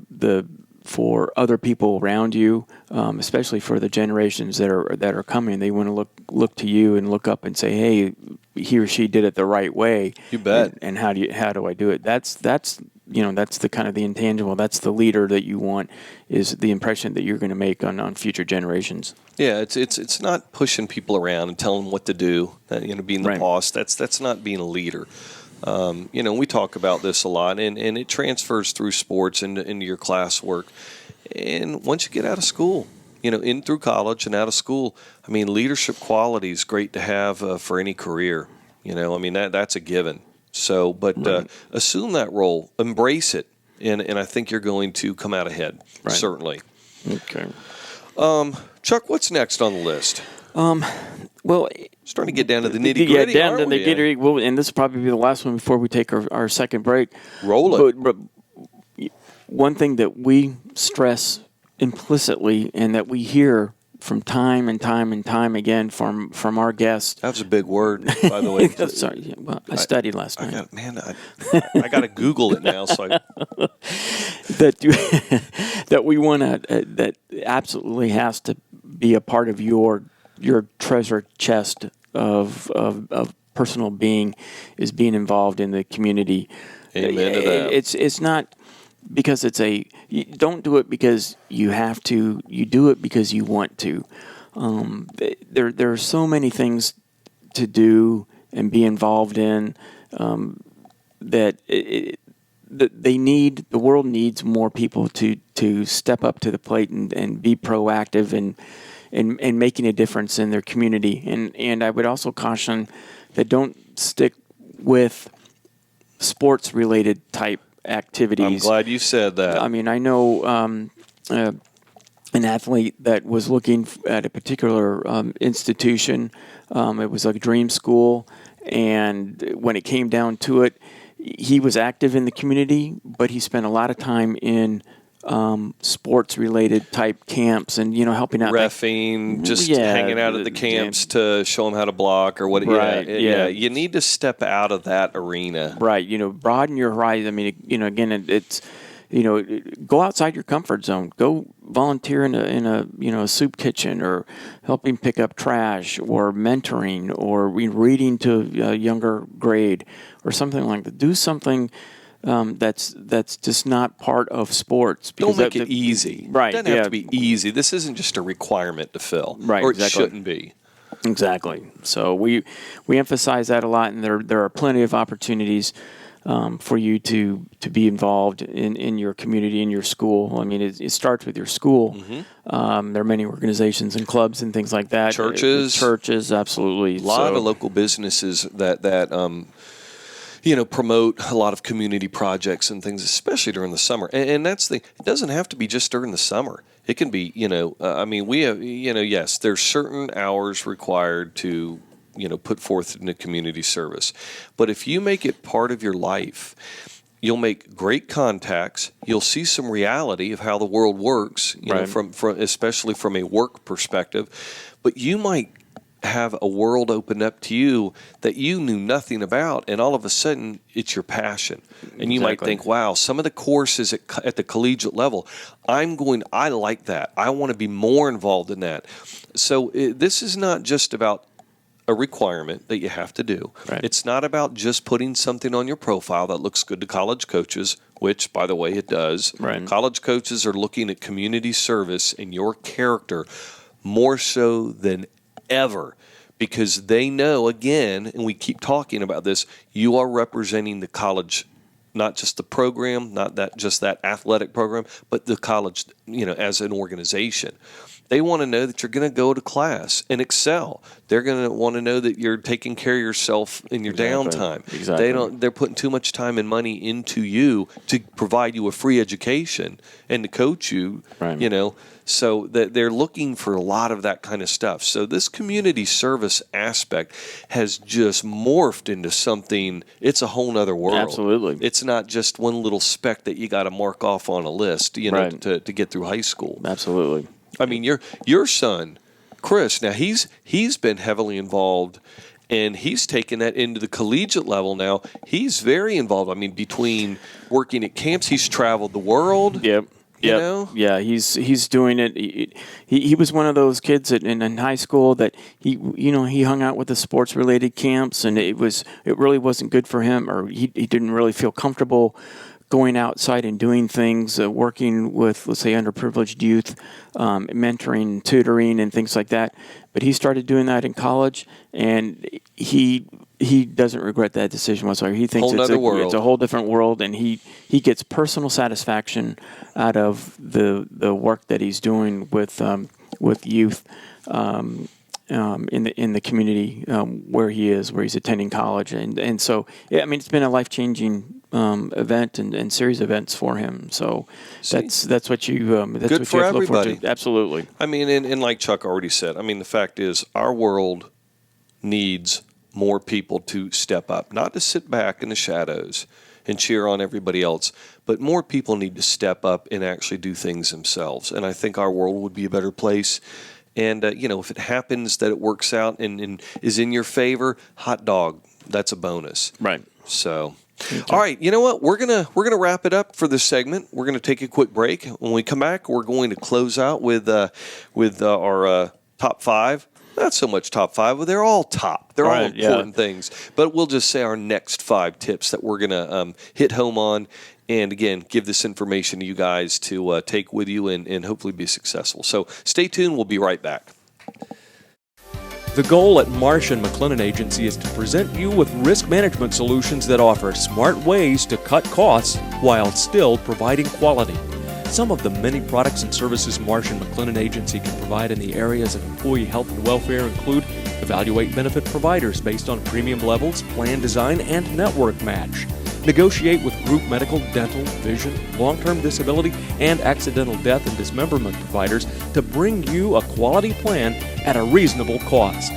other people around you, especially for the generations that are coming. They want to look to you and look up and say, "Hey, he or she did it the right way." You bet. And how do I do it? That's the kind of the intangible. That's the leader that you want, is the impression that you're going to make on future generations. Yeah, it's not pushing people around and telling them what to do. Being the boss. That's not being a leader. We talk about this a lot, and it transfers through sports into your classwork. And once you get out of school, in through college and out of school, I mean, leadership quality is great to have for any career. That's a given. So, but assume that role, embrace it, and I think you're going to come out ahead, certainly. Okay. Chuck, what's next on the list? Well, starting to get down to the nitty-gritty. Yeah, down to the nitty-gritty. Well, and this will probably be the last one before we take our second break. Roll it. But one thing that we stress implicitly, and that we hear from time and time again from our guests. That was a big word, by the way. Sorry. Well, I studied last night. I got to Google it now. So that we want to that absolutely has to be a part of your treasure chest of personal being, is being involved in the community. Amen to that. It's not because you don't do it because you have to. You do it because you want to. There are so many things to do and be involved in that the world needs more people to step up to the plate and be proactive and making a difference in their community. And I would also caution that don't stick with sports related type activities. I'm glad you said that. I mean, I know an athlete that was looking at a particular institution. It was a dream school, and when it came down to it, he was active in the community, but he spent a lot of time in sports-related type camps and, helping out. Reffing, just hanging out at the camps to show them how to block or what. Right, yeah. You need to step out of that arena. Right. Broaden your horizon. I mean, again, it's, go outside your comfort zone. Go volunteer in a soup kitchen, or helping pick up trash, or mentoring, or reading to a younger grade, or something like that. Do something that's just not part of sports. Don't make it easy. Right. It doesn't have to be easy. This isn't just a requirement to fill. Right. Or exactly. it shouldn't be. Exactly. So we emphasize that a lot, and there are plenty of opportunities for you to be involved in your community, in your school. I mean, it starts with your school. Mm-hmm. There are many organizations and clubs and things like that. Churches, absolutely. A lot of local businesses that promote a lot of community projects and things, especially during the summer. And that's it doesn't have to be just during the summer. It can be, we have, yes, there's certain hours required to, put forth into community service. But if you make it part of your life, you'll make great contacts. You'll see some reality of how the world works, from especially from a work perspective. But you might have a world open up to you that you knew nothing about, and all of a sudden it's your passion. And you might think, wow, some of the courses at the collegiate level, I like that. I want to be more involved in that. So this is not just about a requirement that you have to do. Right. It's not about just putting something on your profile that looks good to college coaches, which, by the way, it does. Right. College coaches are looking at community service and your character more so than ever, because they know, again, and we keep talking about this, you are representing the college, not just the program, not just that athletic program, but the college, as an organization. They want to know that you're going to go to class and excel. They're going to want to know that you're taking care of yourself in your downtime. Exactly. They're putting too much time and money into you to provide you a free education and to coach you, So that they're looking for a lot of that kind of stuff. So this community service aspect has just morphed into something. It's a whole nother world. Absolutely. It's not just one little speck that you got to mark off on a list, to get through high school. Absolutely. I mean, your son, Chris. Now he's been heavily involved, and he's taken that into the collegiate level now. He's very involved. I mean, between working at camps, he's traveled the world. Yep. Yeah, he's doing it. He was one of those kids in high school that he hung out with the sports related camps, and it really wasn't good for him, or he didn't really feel comfortable going outside and doing things, working with, let's say, underprivileged youth, mentoring, tutoring, and things like that. But he started doing that in college, and he doesn't regret that decision whatsoever. He thinks it's a whole different world, and he gets personal satisfaction out of the work that he's doing with youth in the community where he's attending college, and so it's been a life-changing event and series of events for him. So that's what you good what for you have to look everybody. forward to. Absolutely. I mean, and like Chuck already said, I mean, the fact is our world needs more people to step up, not to sit back in the shadows and cheer on everybody else, but more people need to step up and actually do things themselves. And I think our world would be a better place. And, if it happens that it works out and is in your favor, hot dog, that's a bonus. Right. So, all right, you know what? We're gonna wrap it up for this segment. We're gonna take a quick break. When we come back, we're going to close out with our top five. Not so much top five, but they're all top. They're all important things. But we'll just say our next 5 tips that we're gonna hit home on. And again, give this information to you guys to take with you and hopefully be successful. So stay tuned. We'll be right back. The goal at Marsh & McLennan Agency is to present you with risk management solutions that offer smart ways to cut costs while still providing quality. Some of the many products and services Marsh & McLennan Agency can provide in the areas of employee health and welfare include evaluate benefit providers based on premium levels, plan design, and network match. Negotiate with group medical, dental, vision, long-term disability, and accidental death and dismemberment providers to bring you a quality plan at a reasonable cost.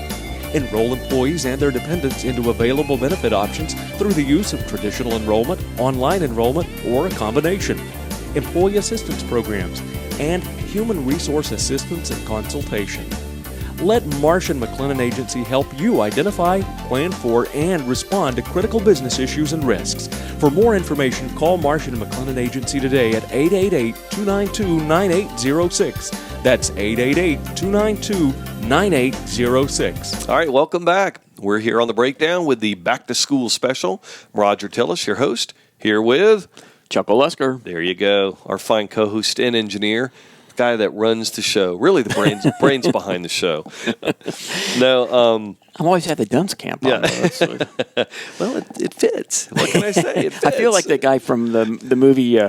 Enroll employees and their dependents into available benefit options through the use of traditional enrollment, online enrollment, or a combination. Employee assistance programs, and human resource assistance and consultation. Let Marsh & McLennan Agency help you identify, plan for, and respond to critical business issues and risks. For more information, call Marsh & McLennan Agency today at 888-292-9806. That's 888-292-9806. All right, welcome back. We're here on the Breakdown with the Back to School special. Roger Tillis, your host, here with Chuck Olessker. There you go, our fine co-host and engineer, the guy that runs the show. Really, the brains behind the show. No, I've always had the dunce camp on. Yeah. Well, it fits. What can I say? It fits. I feel like the guy from the movie,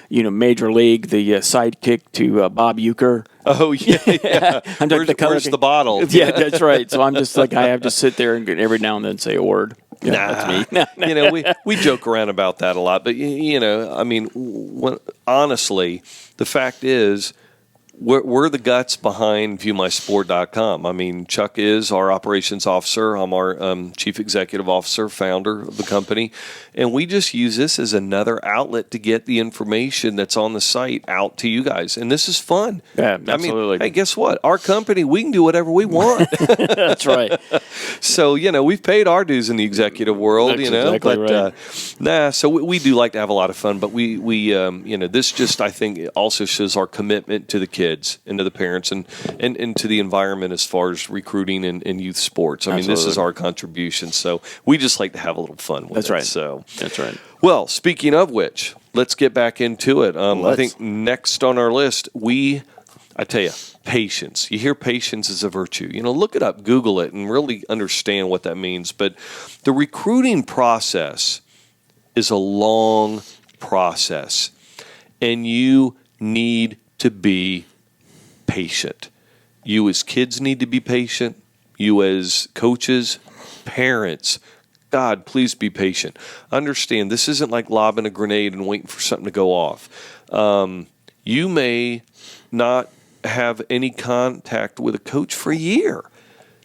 Major League, the sidekick to Bob Uecker. Oh yeah. I'm like Where's the bottle? Yeah, that's right. So I'm just like I have to sit there and every now and then say a word. Yeah, that's me. We joke around about that a lot, but honestly, the fact is, we're the guts behind ViewMySport.com. I mean, Chuck is our operations officer. I'm our chief executive officer, founder of the company. And we just use this as another outlet to get the information that's on the site out to you guys. And this is fun. Yeah, absolutely. Hey, guess what? Our company, we can do whatever we want. That's right. So, we've paid our dues in the executive world, That's exactly right. So we do like to have a lot of fun, but we this just, I think, also shows our commitment to the kids and to the parents and to the environment as far as recruiting and youth sports. I mean, this is our contribution. So we just like to have a little fun with it. That's right. So that's right. Well, speaking of which, let's get back into it. I think next on our list, I tell you, patience. You hear patience is a virtue. Look it up, Google it, and really understand what that means. But the recruiting process is a long process, and you need to be patient. You as kids need to be patient. You as coaches, parents, God, please be patient. Understand, this isn't like lobbing a grenade and waiting for something to go off. You may not have any contact with a coach for a year.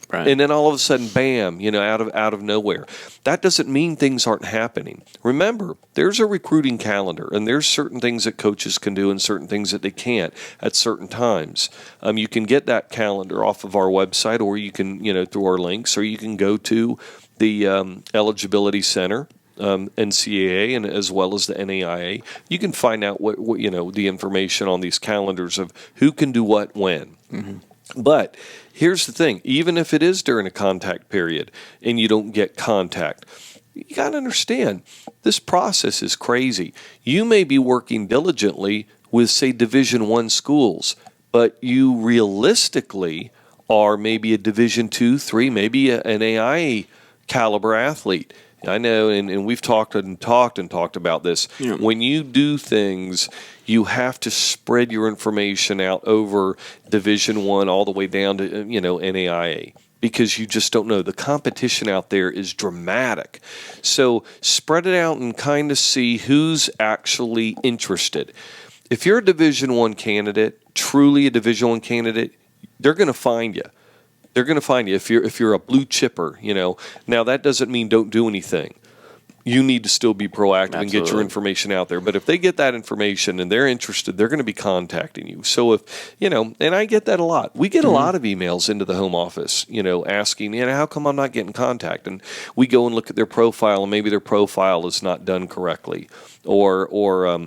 Right. And then all of a sudden, bam, out of nowhere. That doesn't mean things aren't happening. Remember, there's a recruiting calendar, and there's certain things that coaches can do and certain things that they can't at certain times. You can get that calendar off of our website, or you can, through our links, or you can go to the Eligibility Center, NCAA, and as well as the NAIA. You can find out what the information on these calendars of who can do what when. Mm-hmm. But here's the thing, even if it is during a contact period and you don't get contact, you got to understand, this process is crazy. You may be working diligently with, say, Division I schools, but you realistically are maybe a Division II, III, maybe an AIA caliber athlete. I know, and we've talked about this. Yeah. When you do things, you have to spread your information out over Division I all the way down to NAIA, because you just don't know. The competition out there is dramatic. So spread it out and kind of see who's actually interested. If you're a Division I candidate, truly a Division I candidate, they're going to find you. They're going to find you if you're a blue chipper, Now, that doesn't mean don't do anything. You need to still be proactive. Absolutely. And get your information out there. But if they get that information and they're interested, they're going to be contacting you. So if, and I get that a lot. We get a lot of emails into the home office, asking, how come I'm not getting contact? And we go and look at their profile, and maybe their profile is not done correctly. Or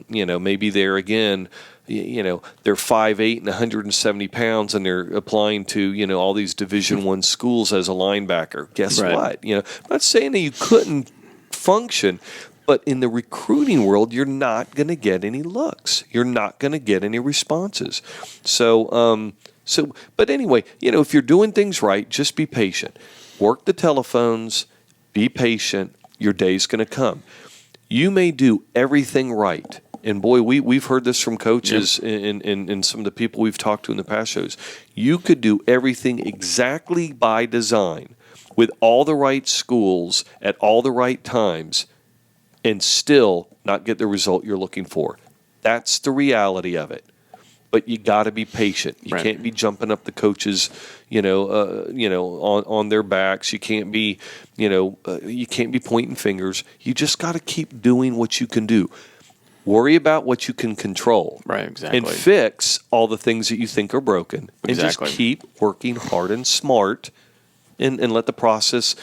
maybe they're, again, they're 5'8" and 170 pounds, and they're applying to, all these Division I schools as a linebacker. Guess what? I'm not saying that you couldn't function, but in the recruiting world, you're not going to get any looks. You're not going to get any responses. So, but anyway, if you're doing things right, just be patient. Work the telephones. Be patient. Your day's going to come. You may do everything right. And boy, we've heard this from coaches and some of the people we've talked to in the past shows. You could do everything exactly by design with all the right schools at all the right times and still not get the result you're looking for. That's the reality of it. but you got to be patient. You can't be jumping up the coaches, on their backs. You can't be, you can't be pointing fingers. You just got to keep doing what you can do. Worry about what you can control. Right, exactly. And fix all the things that you think are broken. Exactly. And just keep working hard and smart and let the process,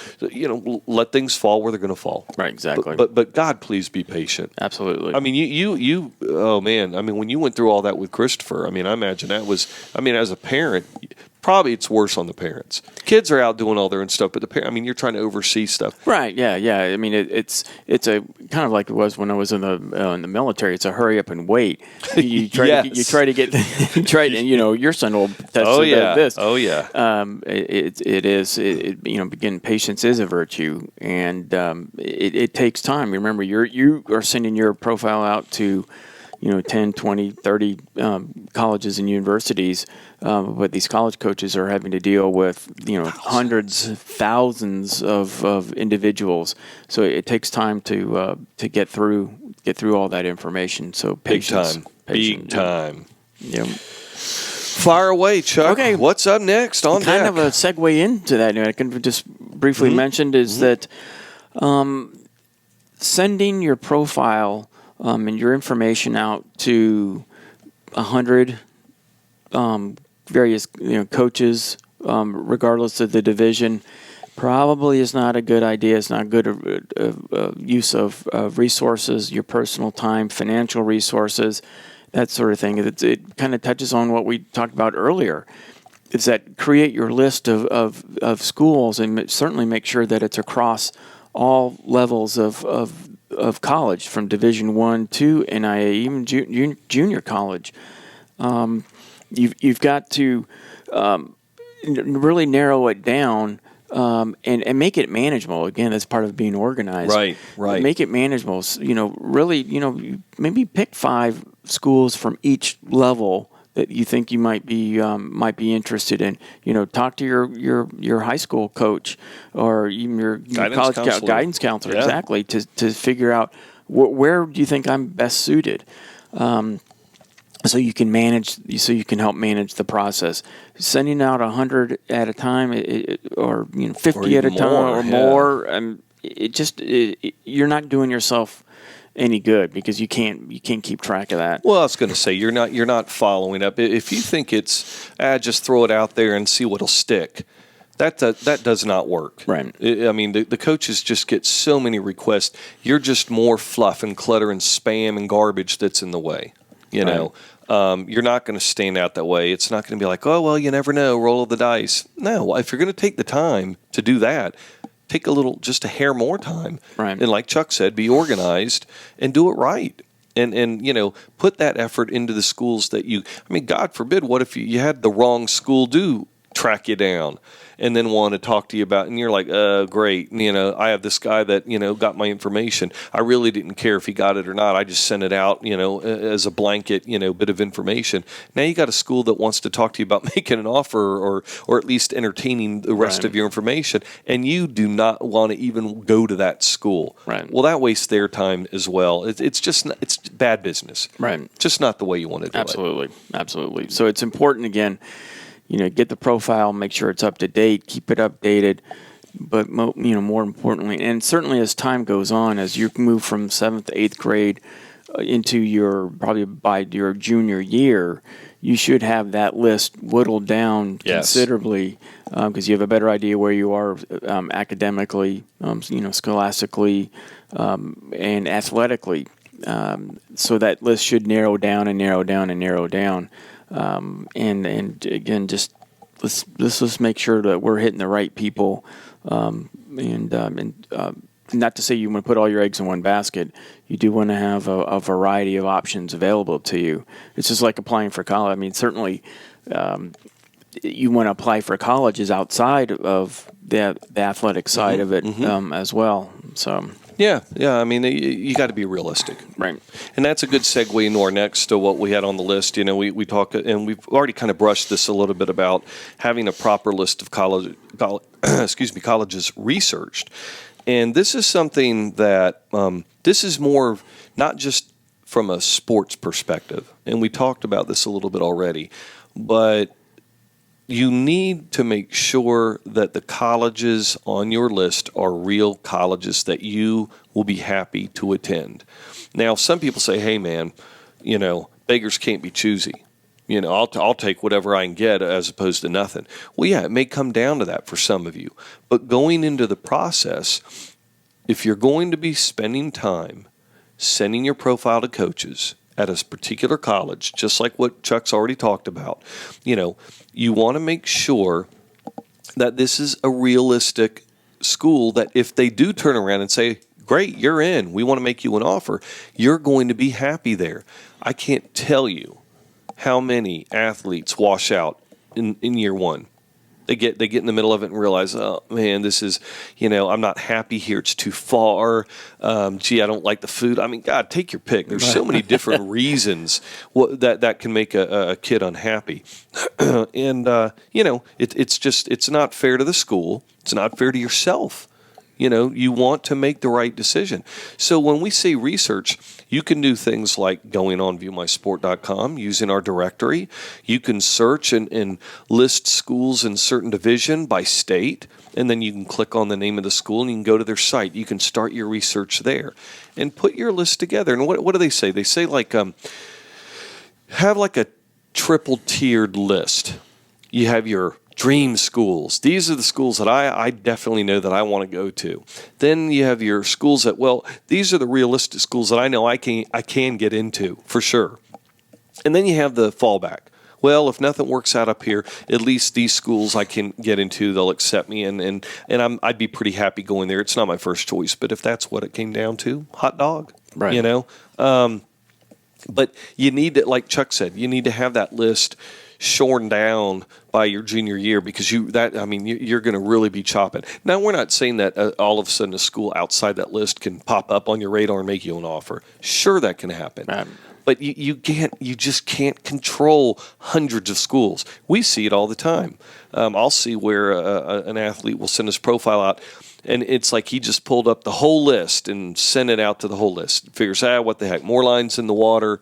let things fall where they're going to fall. Right, exactly. But God, please be patient. Absolutely. I mean, you oh man, I mean, when you went through all that with Christopher, I mean, I imagine that was, as a parent, probably it's worse on the parents. Kids are out doing all their own stuff, but the parent, you're trying to oversee stuff. Right. Yeah. I mean, it's a kind of like it was when I was in the military. It's a hurry up and wait. You try to get and your son will test this. Oh yeah. Again, patience is a virtue, and it takes time. Remember, you are sending your profile out to 10, 20, 30 colleges and universities, but these college coaches are having to deal with hundreds, thousands of individuals. So it takes time to get through all that information. So patience, big time. Yeah. Fire away, Chuck. Okay, what's up next on kind deck? of a segue into that. I can just briefly mention is that sending your profile and your information out to 100 various coaches, regardless of the division, probably is not a good idea. It's not good use of resources, your personal time, financial resources, that sort of thing. It kind of touches on what we talked about earlier. Is that create your list of schools and certainly make sure that it's across all levels of college, from Division I to NIA, even junior college. You've got to really narrow it down and make it manageable. Again, that's part of being organized. Right. Make it manageable. Really, maybe pick 5 schools from each level that you think you might be interested in. Talk to your high school coach or even your guidance counselor. Yeah. Exactly, to figure out where do you think I'm best suited. So you can help manage the process. Sending out 100 at a time, or 50 at a time, or more. You're not doing yourself any good because you can't keep track of that. Well, I was going to say you're not following up. If you think it's just throw it out there and see what'll stick, that does not work. Right. The coaches just get so many requests. You're just more fluff and clutter and spam and garbage that's in the way. You're not going to stand out that way. It's not going to be like, oh well, you never know, roll of the dice. No, if you're going to take the time to do that, take just a hair more time. Right. And like Chuck said, be organized and do it right. And put that effort into the schools that God forbid, what if you had the wrong school track you down and then want to talk to you about, and you're like, great, I have this guy that, got my information. I really didn't care if he got it or not. I just sent it out, as a blanket, bit of information. Now you got a school that wants to talk to you about making an offer or at least entertaining the rest of your information, and you do not want to even go to that school. Right. Well, that wastes their time as well. It's bad business. Right. Just not the way you want to do it. Absolutely. So it's important, again, get the profile, make sure it's up to date, keep it updated, but more importantly, and certainly as time goes on, as you move from 7th to 8th grade into probably by your junior year, you should have that list whittled down considerably, because you have a better idea where you are academically, scholastically, and athletically. So that list should narrow down and narrow down and narrow down. And again, just let's make sure that we're hitting the right people, and not to say you want to put all your eggs in one basket. You do want to have a variety of options available to you. It's just like applying for college. Certainly, you want to apply for colleges outside of the athletic side of it as well. So. Yeah. You got to be realistic, right? And that's a good segue into our next to what we had on the list. We talk, and we've already kind of brushed this a little bit about having a proper list of colleges researched. And this is something that this is more not just from a sports perspective, and we talked about this a little bit already, but you need to make sure that the colleges on your list are real colleges that you will be happy to attend. Now, some people say, hey, man, beggars can't be choosy. I'll take whatever I can get as opposed to nothing. Well, yeah, it may come down to that for some of you. But going into the process, if you're going to be spending time sending your profile to coaches at a particular college, just like what Chuck's already talked about, you want to make sure that this is a realistic school that if they do turn around and say, great, you're in, we want to make you an offer, you're going to be happy there. I can't tell you how many athletes wash out in year one. They get in the middle of it and realize, oh, man, this is, I'm not happy here. It's too far. I don't like the food. I mean, God, take your pick. There's so many different reasons that can make a kid unhappy. And, it's not fair to the school. It's not fair to yourself. You want to make the right decision. So when we say research, you can do things like going on viewmysport.com, using our directory. You can search and list schools in certain division by state, and then you can click on the name of the school and you can go to their site. You can start your research there and put your list together. And what do they say? They say have like a triple tiered list. You have your dream schools. These are the schools that I definitely know that I want to go to. Then you have your schools that, these are the realistic schools that I know I can get into for sure. And then you have the fallback. Well, if nothing works out up here, at least these schools I can get into, they'll accept me, and I'd be pretty happy going there. It's not my first choice, but if that's what it came down to, hot dog, right. But you need to, like Chuck said, you need to have that list shorn down by your junior year because you're going to really be chopping. Now, we're not saying that all of a sudden a school outside that list can pop up on your radar and make you an offer. Sure, that can happen. But you just can't control hundreds of schools. We see it all the time. I'll see where an athlete will send his profile out, and it's like he just pulled up the whole list and sent it out to the whole list. Figures, what the heck, more lines in the water,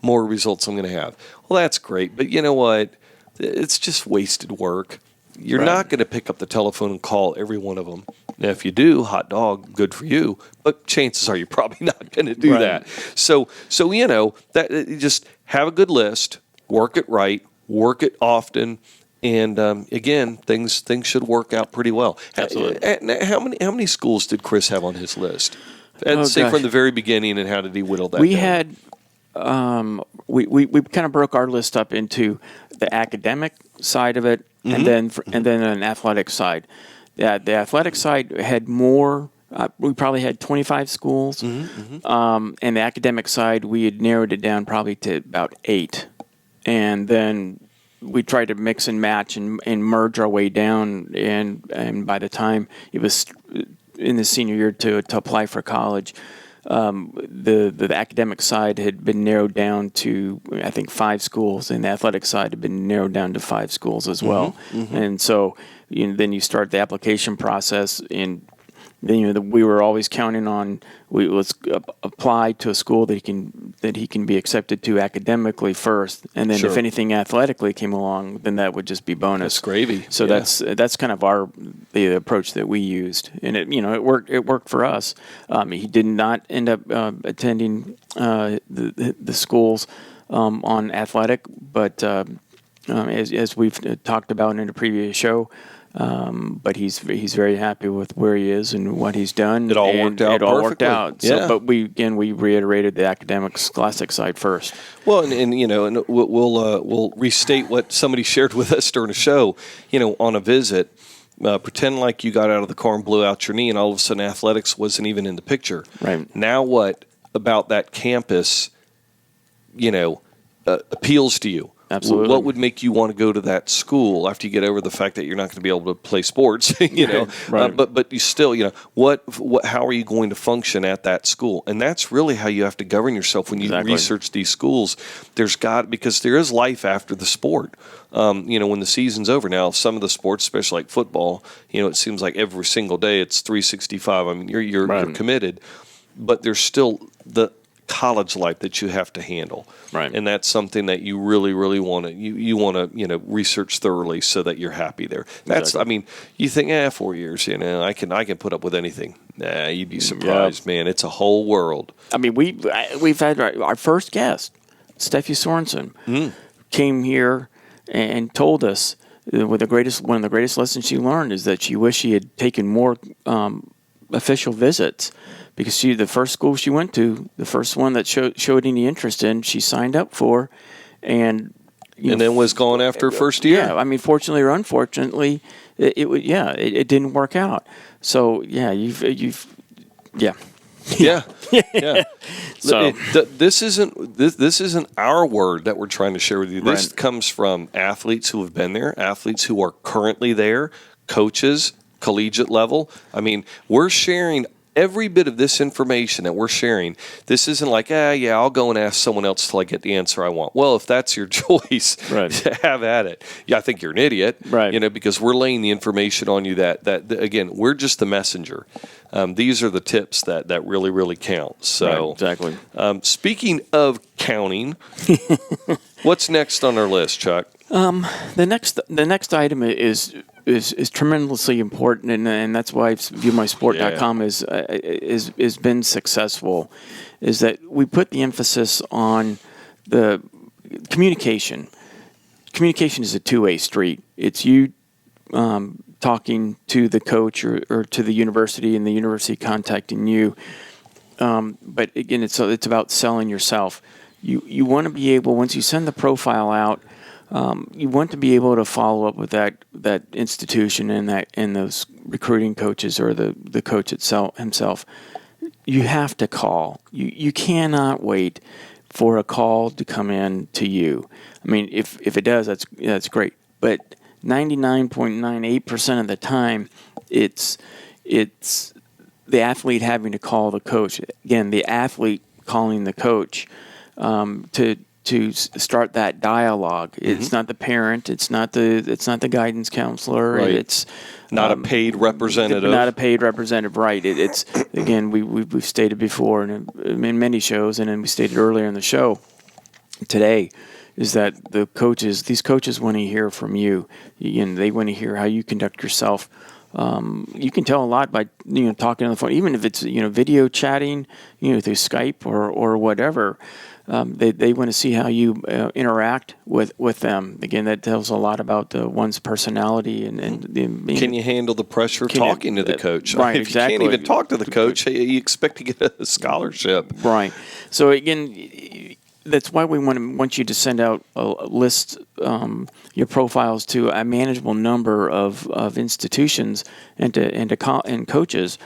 more results I'm going to have. Well, that's great, but you know what? It's just wasted work. You're not going to pick up the telephone and call every one of them. Now, if you do, hot dog, good for you. But chances are you're probably not going to do that. So that just have a good list, work it right, work it often, and again, things should work out pretty well. Absolutely. How many schools did Chris have on his list? From the very beginning, and how did he whittle that down? We had. We kind of broke our list up into the academic side of it, and then an athletic side. The athletic side had more. We probably had 25 schools, and the academic side we had narrowed it down probably to about 8, and then we tried to mix and match and merge our way down. And by the time it was in the senior year to apply for college. The academic side had been narrowed down to, I think, 5 schools, and the athletic side had been narrowed down to 5 schools as well. And so then you start the application process, and then we were always counting on let's apply to a school that he can be accepted to academically first, and then if anything athletically came along, then that would just be bonus. That's gravy. So that's kind of the approach that we used, and it worked for us. He did not end up attending the schools on athletic, but as we've talked about in a previous show. But he's very happy with where he is and what he's done. It all worked out. It all worked perfectly. out. So, Yeah. But we reiterated the academic scholastic side first. Well, and we'll restate what somebody shared with us during a show. On a visit, pretend like you got out of the car and blew out your knee, and all of a sudden athletics wasn't even in the picture. Right. Now, what about that campus? Appeals to you. Absolutely. What would make you want to go to that school after you get over the fact that you're not going to be able to play sports? Right. But you still, what? How are you going to function at that school? And that's really how you have to govern yourself when you research these schools. Because there is life after the sport. When the season's over. Now, some of the sports, especially like football, it seems like every single day it's 365. I mean, you're committed, but there's still the college life that you have to handle. Right. And that's something that you really, really want to, you want to, research thoroughly so that you're happy there. That's, Exactly. I mean, you think, 4 years, I can put up with anything. Nah, you'd be surprised, man. It's a whole world. I mean, we've had our first guest, Steffi Sorensen, came here and told us one of the greatest lessons she learned is that she wished she had taken more official visits, because the first school she went to, the first one that showed any interest in, she signed up for, and then was gone after first year. Yeah, I mean, fortunately or unfortunately, it didn't work out. So you've Yeah. So This isn't our word that we're trying to share with you. This Right. comes from athletes who have been there, athletes who are currently there, coaches, collegiate level. I mean, we're sharing every bit of this information that we're sharing. This isn't like, I'll go and ask someone else till I get the answer I want. Well, if that's your choice, Right. have at it. Yeah, I think you're an idiot, Right. Because we're laying the information on you that again, we're just the messenger. These are the tips that really, really count. So, Right, exactly. Speaking of counting, what's next on our list, Chuck? The next item is tremendously important, and that's why ViewMySport.com is been successful. Is that we put the emphasis on the communication. Communication is a two-way street. It's you talking to the coach or to the university, and the university contacting you. But again, it's about selling yourself. You want to be able, once you send the profile out, you want to be able to follow up with that institution and those recruiting coaches or the coach himself. You have to call. You cannot wait for a call to come in to you. I mean, if it does, that's great. But 99.98% of the time, it's the athlete having to call the coach. Again, the athlete calling the coach to start that dialogue. It's not the parent. It's not the guidance counselor. Right. It's Not a paid representative. Not a paid representative. Right. It's again we've stated before in many shows, and then we stated earlier in the show today, is that these coaches want to hear from you. They want to hear how you conduct yourself. You can tell a lot by talking on the phone, even if it's video chatting, through Skype or whatever. They want to see how you interact with them. Again, that tells a lot about one's personality and can you handle the pressure of talking to the coach? Right, if exactly. you can't even talk to the coach, you expect to get a scholarship. Right. So again, that's why we want you to send out a list, your profiles to a manageable number of institutions and coaches,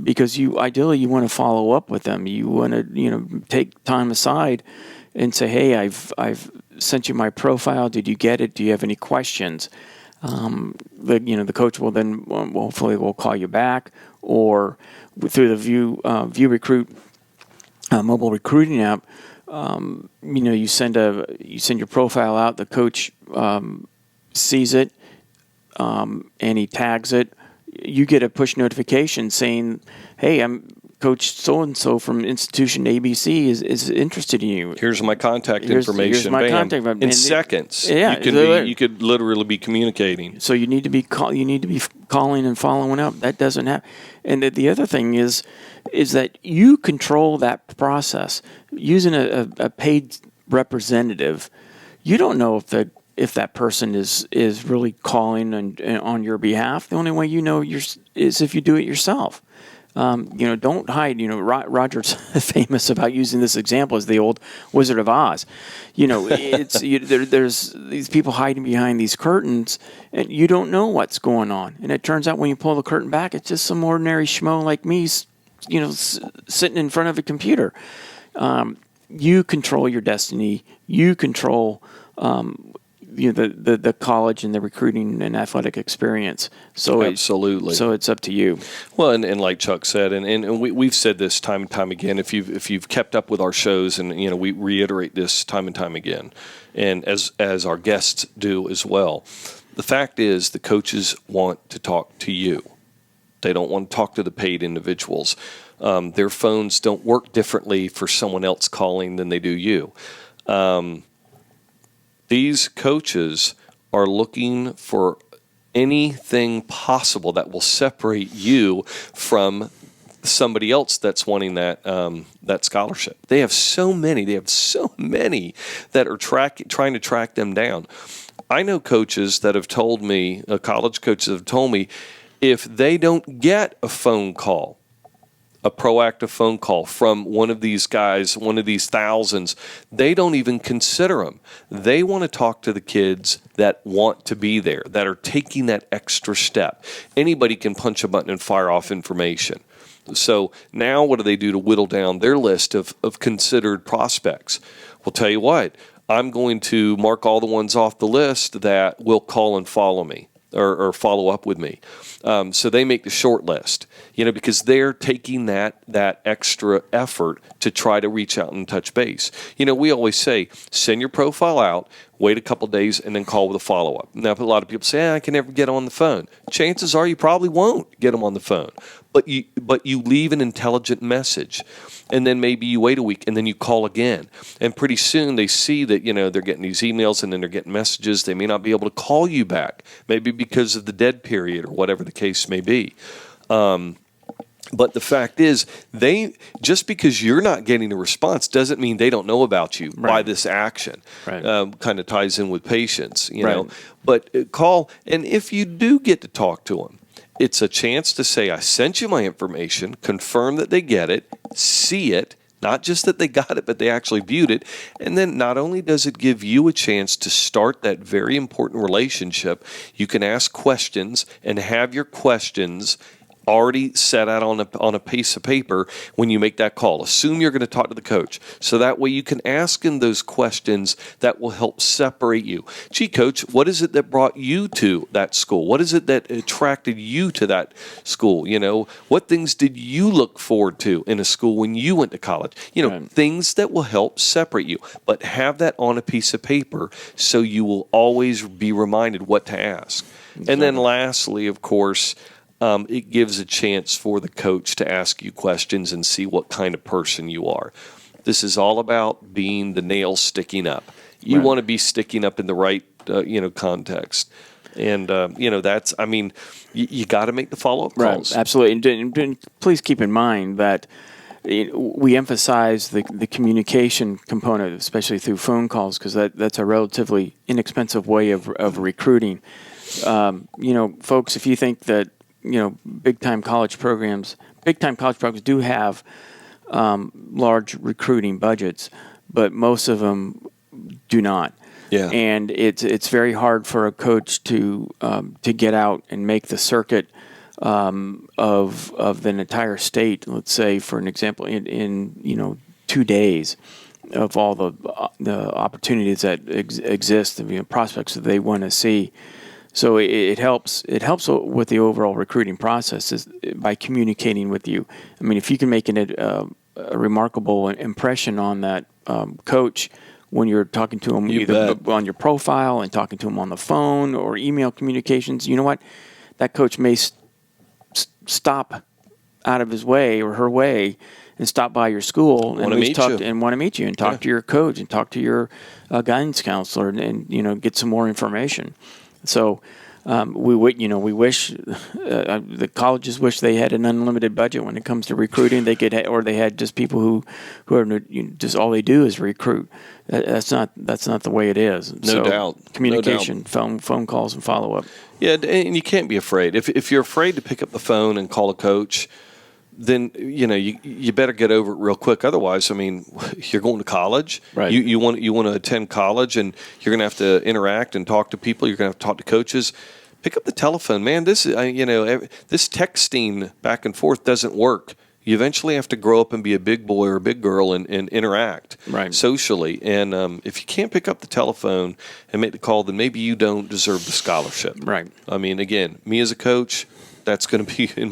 because ideally you want to follow up with them. You want to take time aside and say, hey, I've sent you my profile. Did you get it? Do you have any questions? The coach will then hopefully will call you back, or through the ViewRecruit mobile recruiting app. You send your profile out. The coach sees it, and he tags it. You get a push notification saying, "Hey, I'm Coach so and so from institution ABC is interested in you. Here's my contact information. Here's my Bam. contact In seconds. Yeah, you could literally be communicating. So you need to be calling and following up. That doesn't happen. And the other thing is that you control that process using a paid representative. You don't know if that person is really calling on your behalf. The only way you know is if you do it yourself. Don't hide. Roger's famous about using this example as the old Wizard of Oz. There's these people hiding behind these curtains, and you don't know what's going on. And it turns out when you pull the curtain back, it's just some ordinary schmo like me, sitting in front of a computer. You control your destiny. You control the college and the recruiting and athletic experience. So absolutely. So it's up to you. Well, and like Chuck said, and we've said this time and time again. If you've kept up with our shows, and we reiterate this time and time again, and as our guests do as well. The fact is, the coaches want to talk to you. They don't want to talk to the paid individuals. Their phones don't work differently for someone else calling than they do you. These coaches are looking for anything possible that will separate you from somebody else that's wanting that scholarship. They have so many that are trying to track them down. I know coaches that have told me, college coaches have told me, if they don't get a phone call, a proactive phone call from one of these guys, one of these thousands, they don't even consider them. They want to talk to the kids that want to be there, that are taking that extra step. Anybody can punch a button and fire off information. So now what do they do to whittle down their list of considered prospects? Well, tell you what, I'm going to mark all the ones off the list that will call and follow me or follow up with me. So they make the short list, because they're taking that extra effort to try to reach out and touch base. We always say, send your profile out, wait a couple days, and then call with a follow-up. Now, a lot of people say, I can never get on the phone. Chances are you probably won't get them on the phone. But you leave an intelligent message, and then maybe you wait a week, and then you call again. And pretty soon they see that, they're getting these emails, and then they're getting messages. They may not be able to call you back, maybe because of the dead period or whatever the case may be. But the fact is, just because you're not getting a response doesn't mean they don't know about you by this action. Right. Kind of ties in with patience, know. But call, and if you do get to talk to them, it's a chance to say, I sent you my information, confirm that they get it, see it, not just that they got it, but they actually viewed it. And then not only does it give you a chance to start that very important relationship, you can ask questions and have your questions already set out on a piece of paper when you make that call. Assume you're going to talk to the coach. So that way you can ask him those questions that will help separate you. Gee, coach, what is it that brought you to that school? What is it that attracted you to that school? What things did you look forward to in a school when you went to college? Things that will help separate you. But have that on a piece of paper so you will always be reminded what to ask. Exactly. And then lastly, of course, it gives a chance for the coach to ask you questions and see what kind of person you are. This is all about being the nail sticking up. You want to be sticking up in the right, context. And, that's, you got to make the follow-up calls. Right, absolutely. And please keep in mind that we emphasize the communication component, especially through phone calls, because that's a relatively inexpensive way of recruiting. Folks, if you think that, big-time college programs do have large recruiting budgets, but most of them do not. Yeah. And it's very hard for a coach to get out and make the circuit of an entire state. Let's say, for an example, in 2 days of all the opportunities that exist, prospects that they want to see. So it helps with the overall recruiting process is by communicating with you. If you can make a remarkable impression on that coach when you're talking to him, either on your profile and talking to him on the phone or email communications, you know what? That coach may stop out of his way or her way and stop by your school and want to meet you and talk to your coach and talk to your guidance counselor and get some more information. So we wish the colleges wish they had an unlimited budget when it comes to recruiting. They could, or they had just people who are just all they do is recruit. That's not the way it is. No doubt. Communication, phone calls, and follow up. Yeah, and you can't be afraid. If you're afraid to pick up the phone and call a coach, then you better get over it real quick. Otherwise, you're going to college. Right. You want to attend college, and you're going to have to interact and talk to people. You're going to have to talk to coaches. Pick up the telephone, man. This this texting back and forth doesn't work. You eventually have to grow up and be a big boy or a big girl and interact socially. And if you can't pick up the telephone and make the call, then maybe you don't deserve the scholarship. Right. Again, me as a coach, that's going to be in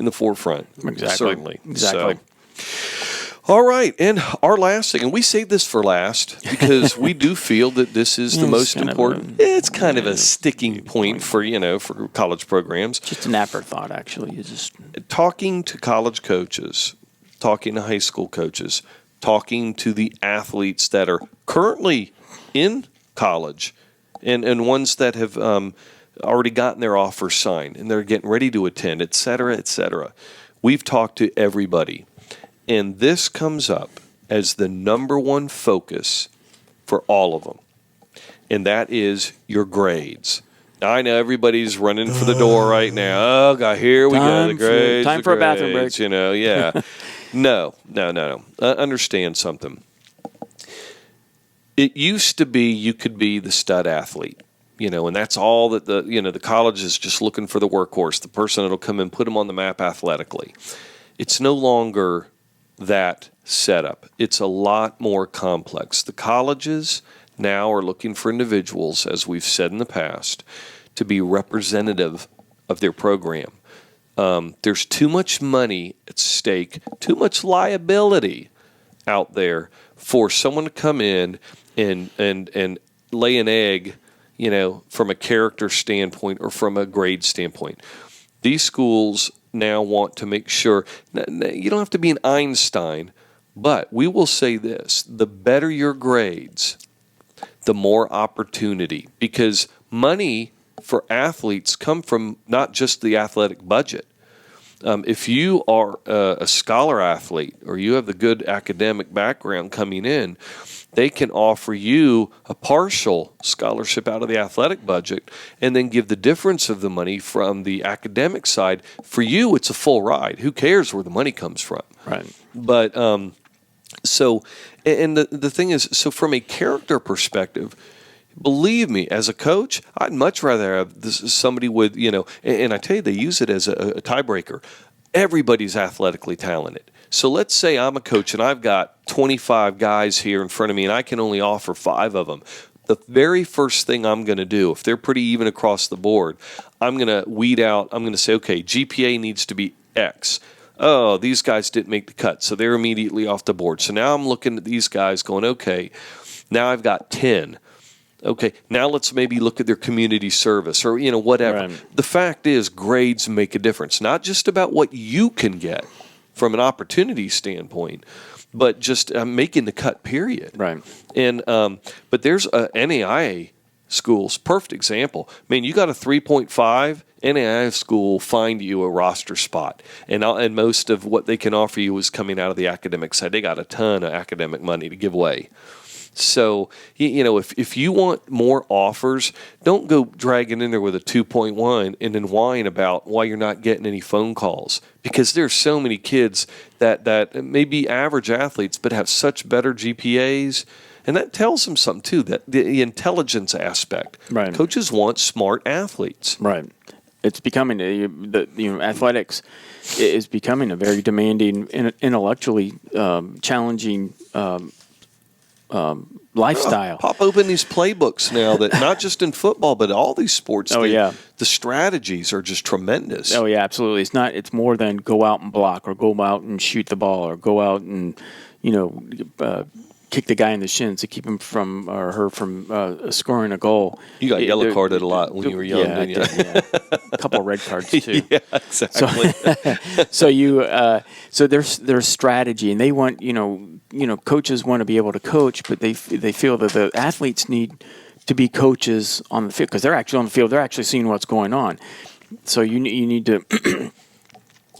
the forefront. Exactly. Certainly. Exactly. So, all right. And our last thing, and we saved this for last because we do feel that this is the most important. It's kind of a sticking point for college programs. Just an afterthought, actually. It's just talking to college coaches. talking to high school coaches, talking to the athletes that are currently in college and ones that have already gotten their offers signed and they're getting ready to attend, et cetera, et cetera. We've talked to everybody. And this comes up as the number one focus for all of them. And that is your grades. Now, I know everybody's running for the door right now. Oh, God, here we go. The grades. Time for a bathroom break. You know, yeah. No. Understand something. It used to be you could be the stud athlete, you know, and that's all that the college is just looking for the workhorse, the person that'll come and put them on the map athletically. It's no longer that setup. It's a lot more complex. The colleges now are looking for individuals, as we've said in the past, to be representative of their program. There's too much money at stake, too much liability out there for someone to come in and lay an egg, you know, from a character standpoint or from a grade standpoint. These schools now want to make sure, you don't have to be an Einstein, but we will say this, the better your grades, the more opportunity, because money for athletes come from not just the athletic budget. If you are a scholar athlete or you have the good academic background coming in, they can offer you a partial scholarship out of the athletic budget and then give the difference of the money from the academic side. For you, it's a full ride. Who cares where the money comes from? Right. But so, and the thing is, so from a character perspective, believe me, as a coach, I'd much rather have somebody with, you know, and I tell you, they use it as a tiebreaker. Everybody's athletically talented. So let's say I'm a coach and I've got 25 guys here in front of me and I can only offer 5 of them. The very first thing I'm going to do, if they're pretty even across the board, I'm going to weed out, I'm going to say, okay, GPA needs to be X. Oh, these guys didn't make the cut, so they're immediately off the board. So now I'm looking at these guys going, okay, now I've got 10. Okay, now let's maybe look at their community service or, you know, whatever. Right. The fact is grades make a difference, not just about what you can get from an opportunity standpoint, but just making the cut, period. Right. And but there's NAIA schools, perfect example. I mean, you got a 3.5, NAIA school will find you a roster spot. And most of what they can offer you is coming out of the academic side. They got a ton of academic money to give away. So, you know, if you want more offers, don't go dragging in there with a 2.1 and then whine about why you're not getting any phone calls. Because there's so many kids that may be average athletes but have such better GPAs. And that tells them something, too, that the intelligence aspect. Right. Coaches want smart athletes. Right. It's becoming, athletics is becoming a very demanding, intellectually challenging lifestyle. Pop open these playbooks now that not just in football, but all these sports. The strategies are just tremendous. Oh yeah, absolutely. It's more than go out and block or go out and shoot the ball or go out and, kick the guy in the shins to keep him from or her from scoring a goal. You got yellow carded a lot when you were young, didn't you? Yeah. A couple of red cards too. Yeah, exactly. So there's strategy, and they want coaches want to be able to coach, but they feel that the athletes need to be coaches on the field because they're actually on the field. They're actually seeing what's going on. So you need to.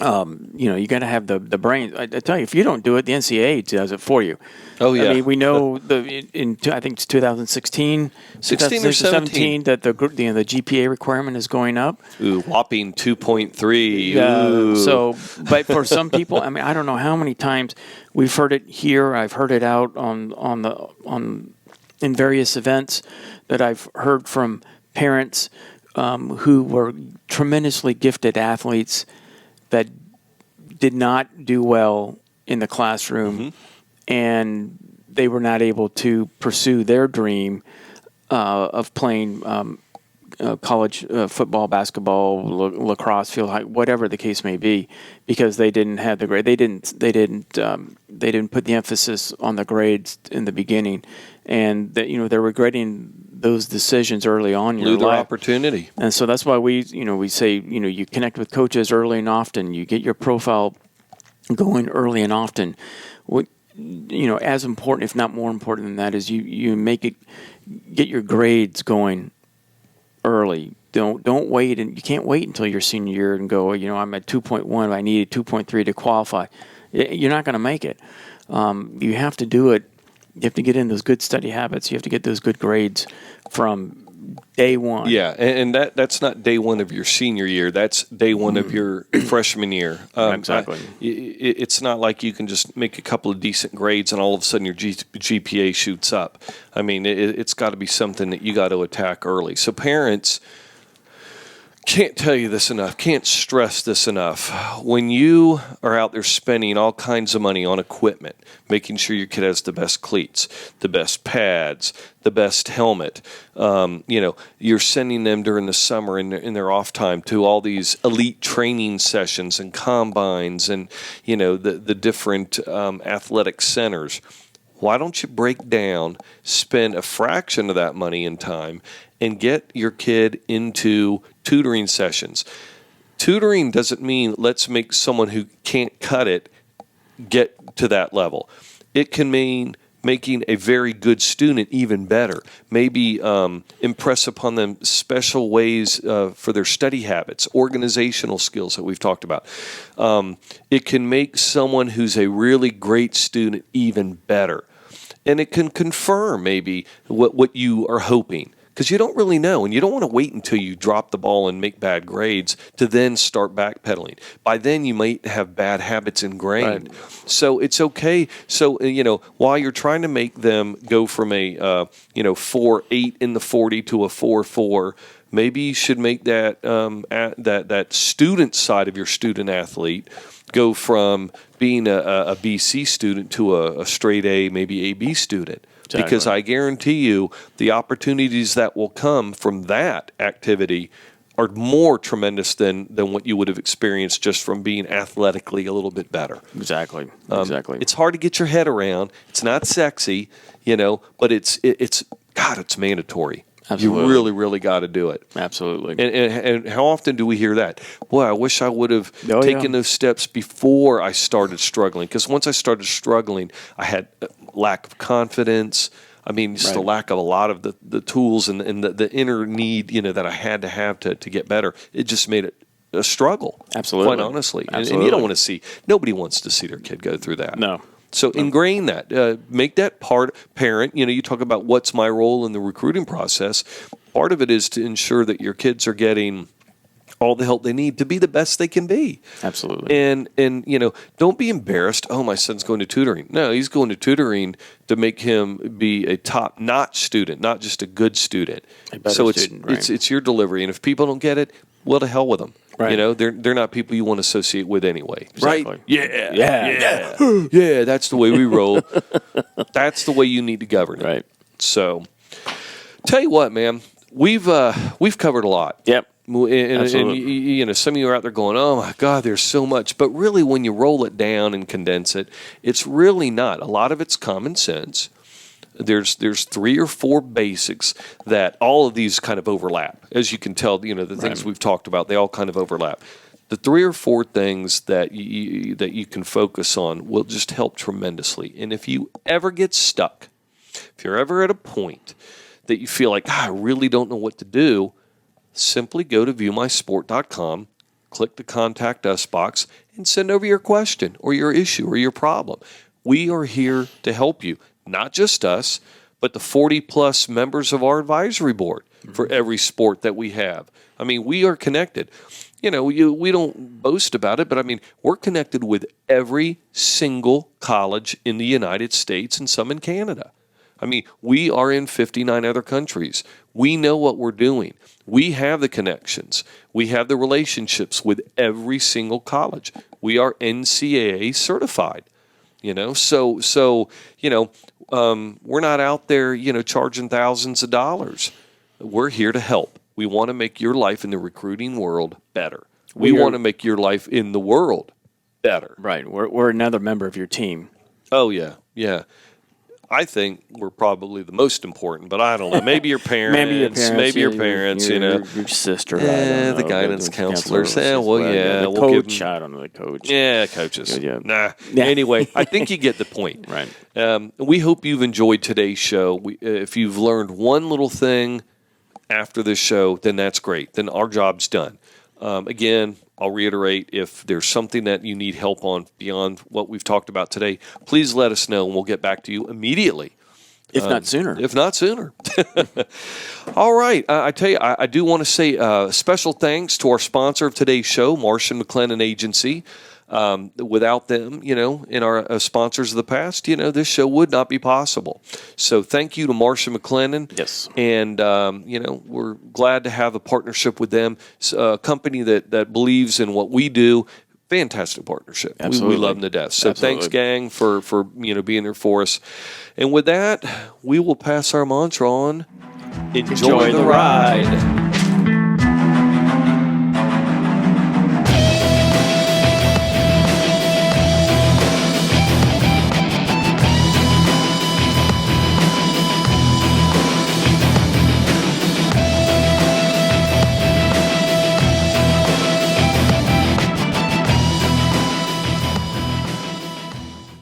You got to have the brain. I tell you, if you don't do it, the NCAA does it for you. Oh yeah. I mean, we know I think it's 2016, 16 or 17 that the GPA requirement is going up. Ooh, whopping 2.3. So, but for some people, I mean, I don't know how many times we've heard it here. I've heard it out in various events that I've heard from parents who were tremendously gifted athletes that did not do well in the classroom, and they were not able to pursue their dream of playing college football, basketball, lacrosse, field hockey, whatever the case may be, because they didn't have the grade. They didn't put the emphasis on the grades in the beginning, and that they're regretting those decisions early on in your life. Blew their opportunity. And so that's why we say, you connect with coaches early and often. You get your profile going early and often. What, as important, if not more important than that, is you get your grades going early. Don't wait, and you can't wait until your senior year and go, I'm at 2.1, I needed 2.3 to qualify. You're not going to make it. You have to do it. You have to get in those good study habits. You have to get those good grades from day one. Yeah, and that's not day one of your senior year. That's day one of your freshman year. Exactly. It's not like you can just make a couple of decent grades and all of a sudden your GPA shoots up. I mean, it's got to be something that you got to attack early. So parents, can't tell you this enough, can't stress this enough. When you are out there spending all kinds of money on equipment, making sure your kid has the best cleats, the best pads, the best helmet, you're sending them during the summer in their off time to all these elite training sessions and combines and, the different athletic centers. Why don't you break down, spend a fraction of that money and time, and get your kid into tutoring sessions? Tutoring doesn't mean let's make someone who can't cut it get to that level. It can mean making a very good student even better. Maybe impress upon them special ways for their study habits, organizational skills that we've talked about. It can make someone who's a really great student even better. And it can confirm maybe what you are hoping. Because you don't really know, and you don't want to wait until you drop the ball and make bad grades to then start backpedaling. By then, you might have bad habits ingrained. Right. So it's okay. So, while you're trying to make them go from a 4.8 in the 40 to a 4.4, maybe you should make that that student side of your student athlete go from being a BC student to a straight A, maybe AB student. Exactly. Because I guarantee you the opportunities that will come from that activity are more tremendous than what you would have experienced just from being athletically a little bit better. Exactly. It's hard to get your head around. It's not sexy, but it's mandatory. Absolutely. You really, really got to do it. Absolutely. And how often do we hear that? Boy, I wish I would have taken those steps before I started struggling. Because once I started struggling, I had lack of confidence. I mean, just a lack of a lot of the tools and the inner need, that I had to have to get better. It just made it a struggle. Absolutely. Quite honestly. Absolutely. And you don't want to nobody wants to see their kid go through that. No. So ingrain that. Make that part, parent. You talk about what's my role in the recruiting process. Part of it is to ensure that your kids are getting all the help they need to be the best they can be. Absolutely. And don't be embarrassed. Oh, my son's going to tutoring. No, he's going to tutoring to make him be a top-notch student, not just a good student. A better student, right. It's your delivery. And if people don't get it, well, to hell with them. Right. They're not people you want to associate with anyway. Exactly. Right? Yeah. That's the way we roll. That's the way you need to govern it. Right. So, tell you what, man, we've covered a lot. Yep. And some of you are out there going, oh my God, there's so much. But really, when you roll it down and condense it, it's really not. A lot of it's common sense. There's 3 or 4 basics that all of these kind of overlap. As you can tell, the things we've talked about, they all kind of overlap. The 3 or 4 things that you can focus on will just help tremendously. And if you ever get stuck, if you're ever at a point that you feel like, I really don't know what to do, simply go to viewmysport.com, click the Contact Us box, and send over your question or your issue or your problem. We are here to help you. Not just us, but the 40-plus members of our advisory board for every sport that we have. I mean, we are connected. We don't boast about it, but I mean, we're connected with every single college in the United States and some in Canada. I mean, we are in 59 other countries. We know what we're doing. We have the connections. We have the relationships with every single college. We are NCAA certified. We're not out there, charging thousands of dollars. We're here to help. We want to make your life in the recruiting world better. We want to make your life in the world better. Right. We're another member of your team. Oh, yeah. Yeah. I think we're probably the most important, but I don't know. Maybe your parents, maybe your parents, your sister. I don't the know, guidance counselors. The we'll coach. give them, I don't know the coach. yeah, coaches. Yeah. Nah. Yeah. Anyway, I think you get the point. Right. We hope you've enjoyed today's show. If you've learned one little thing after this show, then that's great. Then our job's done. Again, I'll reiterate, if there's something that you need help on beyond what we've talked about today, please let us know, and we'll get back to you immediately. If not sooner. If not sooner. All right. I tell you, I do want to say special thanks to our sponsor of today's show, Marsh & McLennan Agency. Without them, in our sponsors of the past, this show would not be possible. So thank you to Marsh & McLennan. Yes. And, we're glad to have a partnership with them. It's a company that believes in what we do. Fantastic partnership. Absolutely. We love them to death. So Absolutely. Thanks, gang, for being there for us. And with that, we will pass our mantra on. Enjoy the ride.